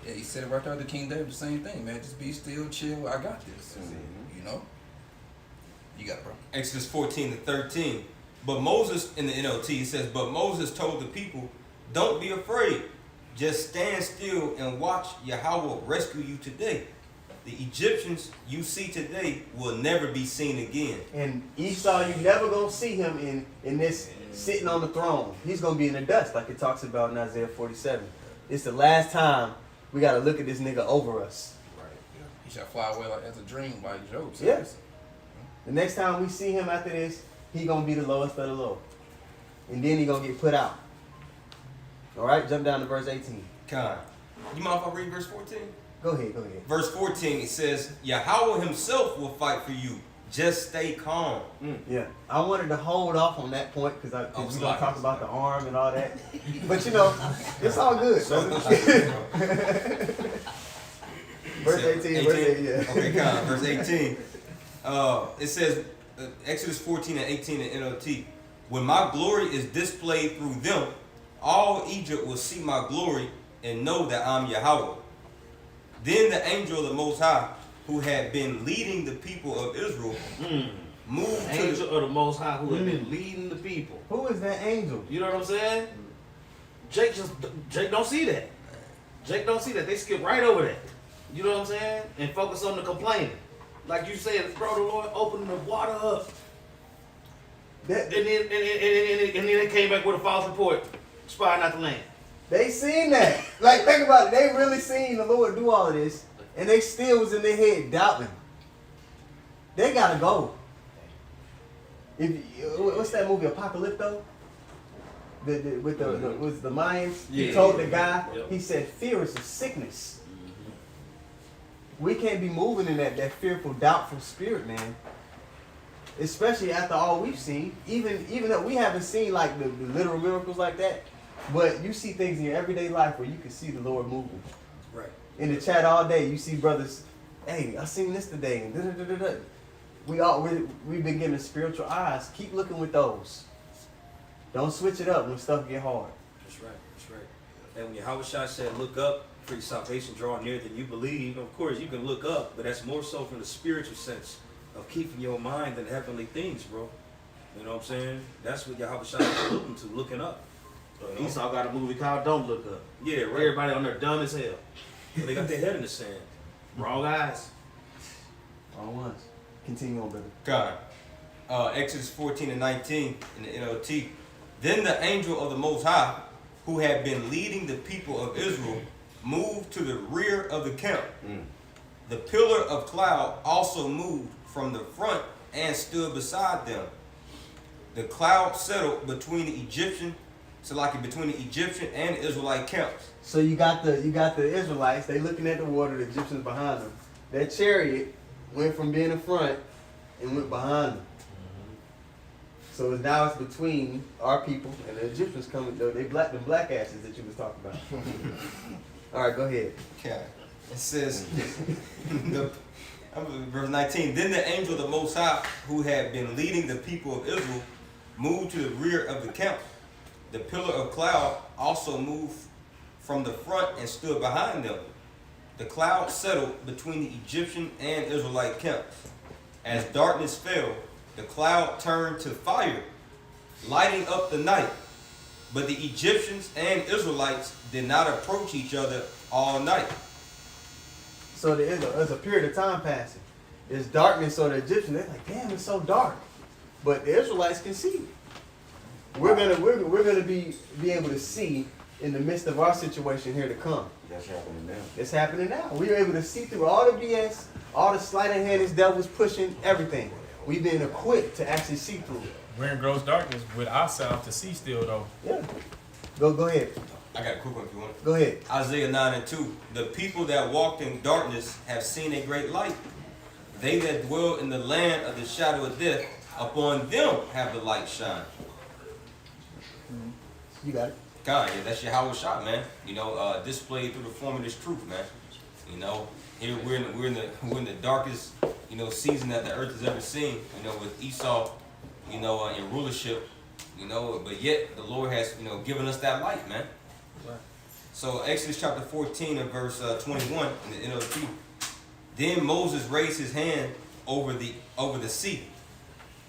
Yeah, he said it right there to King David, the same thing, man. Just be still, chill, I got this. You know? You got it, bro. Exodus 14:13. But Moses, in the NLT, it says, but Moses told the people, don't be afraid. Just stand still and watch Yahweh rescue you today. The Egyptians you see today will never be seen again. And Esau, you never gonna see him in this sitting on the throne. He's gonna be in the dust, like it talks about in Isaiah 47. It's the last time we gotta look at this nigga over us. Right. Yeah. He shall fly away like as a dream, like Job says. Yes. The next time we see him after this, he gonna be the lowest of the low. And then he gonna get put out. Alright, jump down to verse 18. Con. You mind if I read verse 14? Go ahead. Verse 14, it says, Yahweh himself will fight for you. Just stay calm. Yeah, I wanted to hold off on that point because we're going to talk about the arm and all that. But you know, it's all good. Verse 18, verse 18, yeah. Okay, Con, verse 18. It says, Exodus 14:18 in NLT, when my glory is displayed through them, all Egypt will see my glory and know that I'm Yahweh. Then the angel of the Most High, who had been leading the people of Israel, moved The angel of the Most High who had been leading the people. Who is that angel? You know what I'm saying? Jake don't see that. Jake don't see that. They skip right over that. You know what I'm saying? And focus on the complaining. Like you said, bro, the Lord opened the water up. And then it came back with a false report, spying out the land. They seen that. Like, think about it. They really seen the Lord do all of this, and they still was in their head doubting. They gotta go. What's that movie, Apocalypto? With the Mayans? Yeah. He told the guy, Yep. he said, fear is a sickness. We can't be moving in that fearful, doubtful spirit, man. Especially after all we've seen. Even though we haven't seen like the literal miracles like that, but you see things in your everyday life where you can see the Lord moving. Right. In the chat all day, you see brothers, hey, I seen this today, and da-da-da-da-da. We've been given spiritual eyes. Keep looking with those. Don't switch it up when stuff get hard. That's right. That's right. And when Yahweh Shai said, look up, for your salvation draw near than you believe, of course you can look up, but that's more so from the spiritual sense of keeping your mind in heavenly things, bro. You know what I'm saying? That's what Yahweh Shai is alluding to, looking up. You know? Esau got a movie called Don't Look Up. Yeah, right. Everybody on there dumb as hell. They got their head in the sand. Wrong eyes. All ones. Continue on, brother. God. Exodus 14:19 in the NLT. Then the angel of the Most High, who had been leading the people of Israel, moved to the rear of the camp. The pillar of cloud also moved from the front and stood beside them. The cloud settled between the Egyptian and Israelite camps. So you got the Israelites, they looking at the water, the Egyptians behind them. Their chariot went from being in front and went behind them. So now it's between our people and the Egyptians coming, though they black asses that you was talking about. All right, go ahead. Okay. It says, verse 19, then the angel of the Most High, who had been leading the people of Israel, moved to the rear of the camp. The pillar of cloud also moved from the front and stood behind them. The cloud settled between the Egyptian and Israelite camps. As darkness fell, the cloud turned to fire, lighting up the night. But the Egyptians and Israelites did not approach each other all night. So there's a period of time passing. There's darkness, so the Egyptians, they're like, damn, it's so dark. But the Israelites can see. We're gonna be able to see in the midst of our situation here to come. That's happening now. It's happening now. We're able to see through all the BS, all the sleight of hand this devil's pushing, everything. We've been equipped to actually see through it. We're in gross darkness with ourselves to see still though. Yeah. Go ahead. I got a quick one if you want. Go ahead. Isaiah 9 and 2. The people that walked in darkness have seen a great light. They that dwell in the land of the shadow of death, upon them have the light shine. You got it. God, yeah, that's your Howard shot, man. You know, displayed through the form of this truth, man. You know, here we're in the darkest, you know, season that the earth has ever seen. You know, with Esau, you know, in rulership. You know, but yet the Lord has, you know, given us that light, man. Right. So Exodus chapter 14 and verse 21 in the NLT. Then Moses raised his hand over the sea,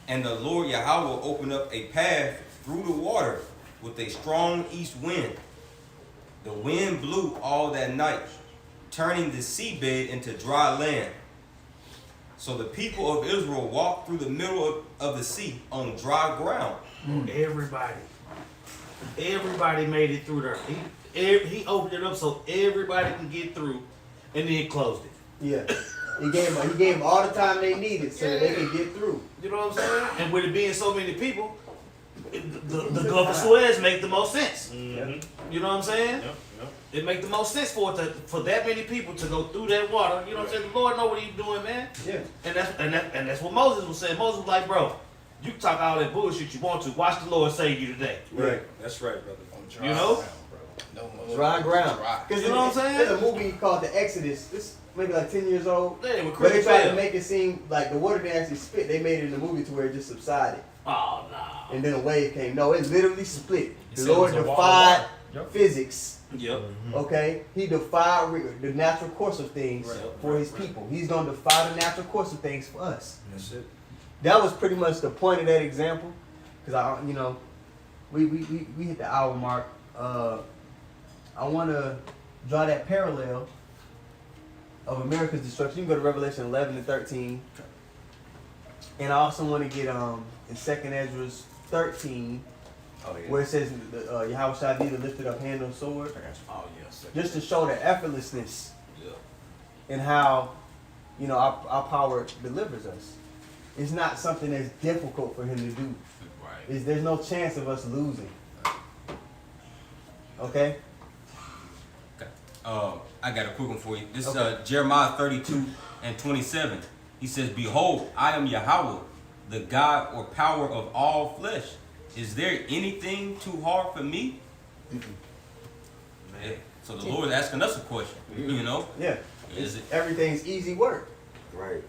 and the Lord Yahweh opened up a path through the water with a strong east wind. The wind blew all that night, turning the seabed into dry land. So the people of Israel walked through the middle of the sea on dry ground. Everybody made it through there. He opened it up so everybody can get through, and then closed it. Yeah. He gave them all the time they needed so that they could get through. You know what I'm saying? And with it being so many people, the Gulf of Suez make the most sense. Mm-hmm. You know what I'm saying? Yep, yep. It make the most sense for that many people to go through that water. You know what I'm saying? The Lord know what He's doing, man. Yeah. And that's what Moses was saying. Moses was like, bro, you can talk all that bullshit you want to. Watch the Lord save you today. Right. That's right, brother. You know? Dry ground. Because You know what I'm saying? There's a movie called The Exodus. This maybe like 10 years old. Yeah, with But they Chris tried to Bell. make it seem like the water didn't actually split. They made it in the movie to where it just subsided. Oh, no. And then a wave came. No, it literally split. You The said it Lord was a wall of defied water. Yep. physics. Yep. Okay? He defied the natural course of things Right, for His people. He's going to defy the natural course of things for us. That's it. That was pretty much the point of that example. Because, we hit the hour mark. I want to draw that parallel of America's destruction. You can go to Revelation 11 and 13. And I also want to get in 2nd Ezra 13, where it says Yahweh shall neither lifted up hand nor sword. Oh, yes. Just to show the effortlessness and how, our power delivers us. It's not something that's difficult for Him to do. Right. There's no chance of us losing. Okay? I got a quick one for you. This is Jeremiah 32 and 27. He says, behold, I am Yahweh, the God or power of all flesh. Is there anything too hard for me? Yeah. So the Lord is asking us a question, you know? Yeah. Is it? Everything's easy work. Right.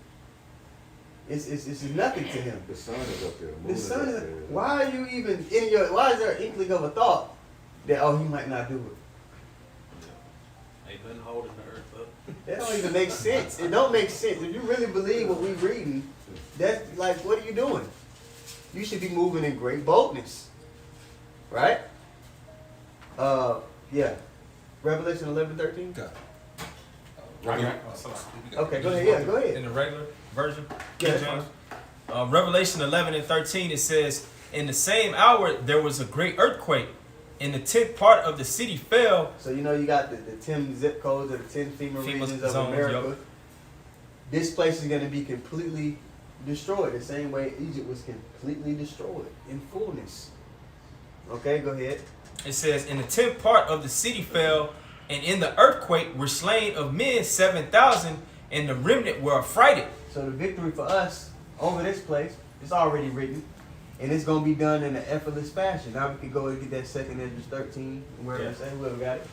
It's nothing to Him. The sun is up there. The moon sun up is. there. Why are you even why is there an inkling of a thought that He might not do it? Ain't nothing holding the earth up. That don't even make sense. It don't make sense. If you really believe what we're reading, that's like, what are you doing? You should be moving in great boldness. Right? Yeah. Revelation 11:13. Right. Okay, go ahead. Yeah, go ahead. In the regular version, Yeah, King James. Revelation 11 and 13, it says, in the same hour there was a great earthquake, and the 10th part of the city fell. So you got the 10 zip codes of the 10 FEMA regions of zones, America. yep. This place is going to be completely destroyed, the same way Egypt was completely destroyed in fullness. Okay, go ahead. It says, in the 10th part of the city fell, and in the earthquake were slain of men 7,000, and the remnant were affrighted. So the victory for us over this place is already written, and it's going to be done in an effortless fashion. Now we can go and get that 2nd Ezra 13, wherever it's at, whoever got it.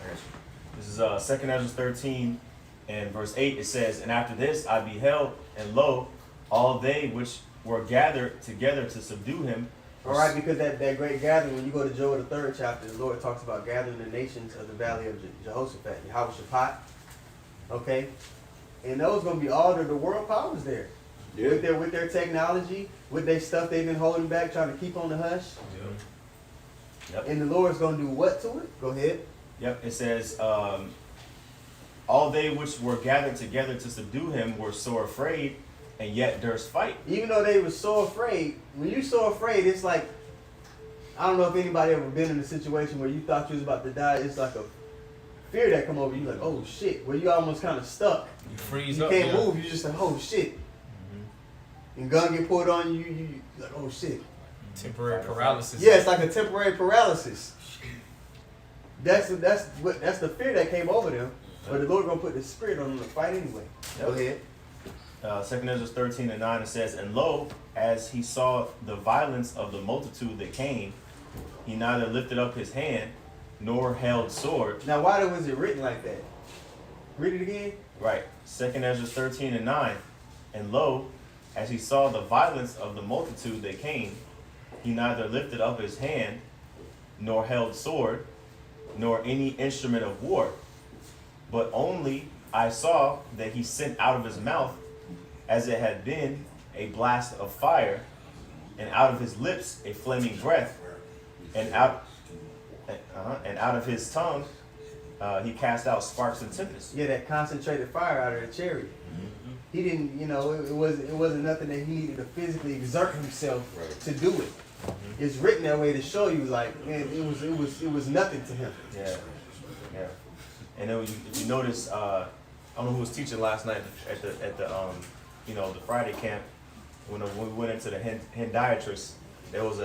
This is 2nd Ezra 13 And verse 8 it says, and after this I beheld, and lo, all they which were gathered together to subdue him. All right, because that great gathering, when you go to Joel the 3rd chapter, the Lord talks about gathering the nations of the valley of Jehoshaphat, Yehoshaphat. Okay? And those going to be all the world powers there. Yeah. With their technology, with their stuff they've been holding back, trying to keep on the hush. Yep. And the Lord's going to do what to it? Go ahead. Yep, it says, all they which were gathered together to subdue him were sore afraid, and yet durst fight. Even though they were so afraid, when you're so afraid, it's like, I don't know if anybody ever been in a situation where you thought you was about to die. It's like a fear that come over you, like, oh shit, where you almost kind of stuck. You freeze You up. can't yeah. move. You just like, oh shit. And gun get pulled on you, you like, oh shit. Temporary paralysis. Yeah, it's like a temporary paralysis. That's the fear that came over them. But the Lord gonna put the spirit on them to fight anyway. Yep. Go ahead. 2 Ezra 13:9 it says, and lo, as he saw the violence of the multitude that came, he neither lifted up his hand nor held sword. Now, why was it written like that? Read it again. Right. 2 Ezra 13:9. And lo, as he saw the violence of the multitude that came, he neither lifted up his hand nor held sword, nor any instrument of war. But only I saw that he sent out of his mouth, as it had been, a blast of fire, and out of his lips a flaming breath, and out of his tongue he cast out sparks and tempests. Yeah, that concentrated fire out of the chariot. He didn't, it wasn't nothing that he needed to physically exert himself to do it. It's written that way to show you, like, man, it was nothing to him. Yeah, yeah. And then if you notice, I don't know who was teaching last night at the Friday camp when we went into the Hendiatrist. That was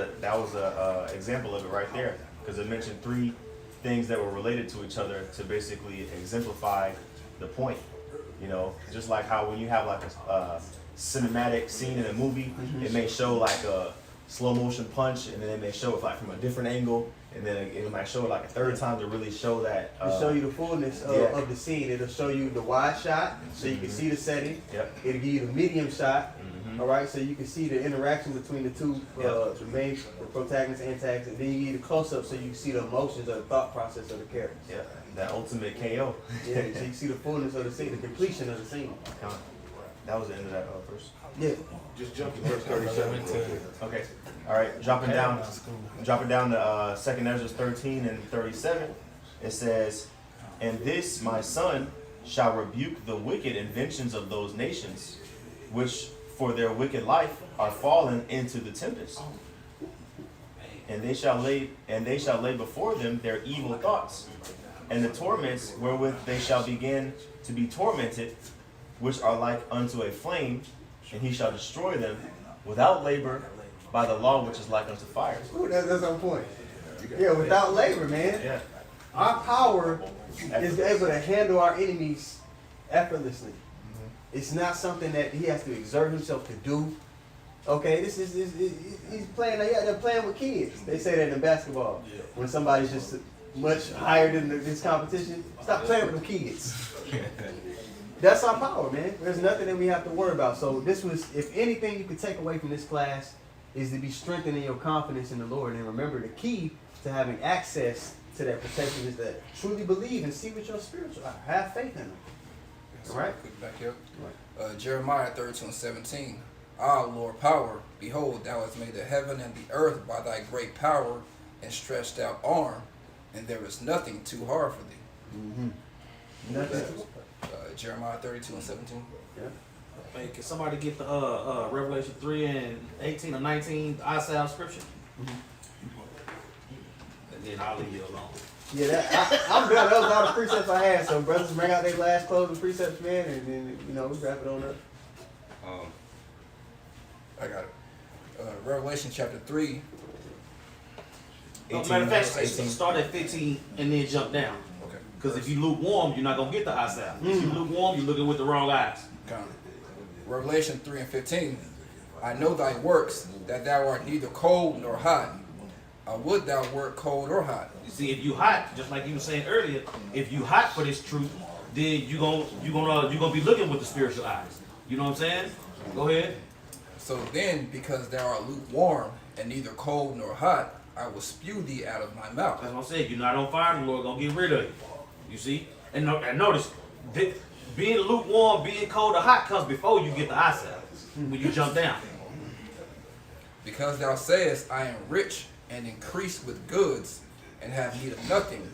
a example of it right there, because it mentioned 3 things that were related to each other to basically exemplify the point. Just like how when you have like a cinematic scene in a movie, it may show like a slow motion punch, and then it may show it like from a different angle, and then it might show it like a third time to really show that. To show you the fullness of the scene. It'll show you the wide shot, so you can see the setting. Yep. It'll give you the medium shot, all right, so you can see the interaction between the two, the protagonist and antagonist, and then you need the close-up so you can see the emotions or the thought process of the characters. Yeah, that ultimate KO. Yeah, so you can see the fullness of the scene, the completion of the scene. That was the end of that verse. Yeah. Just jump to verse 37. Okay. All right. Dropping down to 2 Ezra 13 and 37. It says, and this my son shall rebuke the wicked inventions of those nations, which for their wicked life are fallen into the tempest. And they shall lay before them their evil thoughts, and the torments wherewith they shall begin to be tormented, which are like unto a flame, and he shall destroy them without labor by the law which is like unto fire. Ooh, that's on point. Yeah, without labor, man. Yeah. Our power is able to handle our enemies effortlessly. It's not something that he has to exert himself to do. Okay, he's playing. They're playing with kids. They say that in basketball. When somebody's just much higher than this competition, stop playing with the kids. That's our power, man. There's nothing that we have to worry about. So this was, if anything you could take away from this class, is to be strengthening your confidence in the Lord. And remember, the key to having access to that protection is that truly believe and see with your spiritual eye. Have faith in Him. All right? Quick back here. Jeremiah 32:17. Ah, Lord, power, behold, thou hast made the heaven and the earth by thy great power and stretched out arm, and there is nothing too hard for thee. Nothing. Jeremiah 32:17. Yeah. Hey, can somebody get the Revelation 3 and 18 or 19 Isaiah scripture? And then I'll leave you alone. Yeah, I'm done. That was all the precepts I had. So brothers, bring out their last closing precepts, man, and then we wrap it on up. I got it. Revelation chapter 3. Matter of fact, start at 15 and then jump down. Okay. Because if you lukewarm, you're not going to get the Isaiah. If you lukewarm, you're looking with the wrong eyes. Revelation 3 and 15. I know thy works, that thou art neither cold nor hot. Would thou were cold or hot? You see, if you hot, just like you were saying earlier, if you hot for this truth, then you're gonna be looking with the spiritual eyes. You know what I'm saying? Go ahead. So then, because thou art lukewarm and neither cold nor hot, I will spew thee out of my mouth. That's what I'm saying. You're not on fire, the Lord gonna get rid of you. You see? And notice, being lukewarm, being cold or hot comes before you get the eye salve, when you jump down. Because thou sayest, I am rich and increased with goods, and have need of nothing,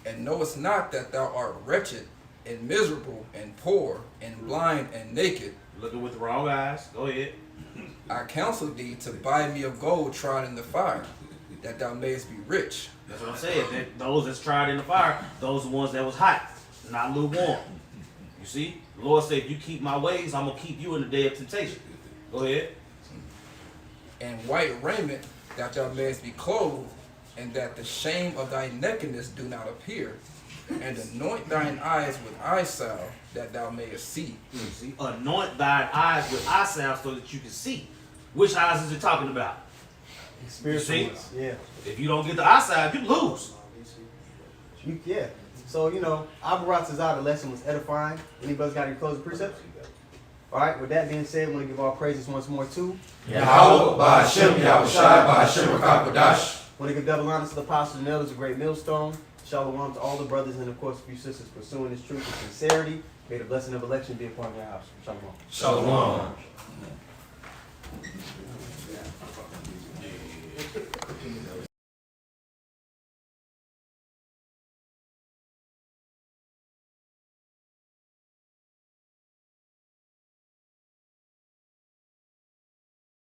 and knowest not that thou art wretched and miserable and poor and blind and naked. Looking with the wrong eyes. Go ahead. I counsel thee to buy me of gold tried in the fire, that thou mayest be rich. That's what I'm saying. Those that's tried in the fire, those are the ones that was hot, not lukewarm. You see? The Lord said, if you keep my ways, I'm going to keep you in the day of temptation. Go ahead. And white raiment, that thou mayest be clothed, and that the shame of thy nakedness do not appear. And anoint thine eyes with eye salve, that thou mayest see. You see? Anoint thine eyes with eye salve so that you can see. Which eyes is it talking about? Spiritual See? ones. Yeah. If you don't get the eye salve, you lose. Yeah. So, Alvarez is out. The lesson was edifying. Anybody got any closing precepts? All right. With that being said, I want to give all praises once more to Yahweh, Ba'Hashem, Yahushai, Ba'Hashem, Rakakadash. I want to give double honor to the apostles and elders, a great millstone. Shalom to all the brothers and, of course, a few sisters pursuing this truth with sincerity. May the blessing of election be upon your house. Shalom. Shalom.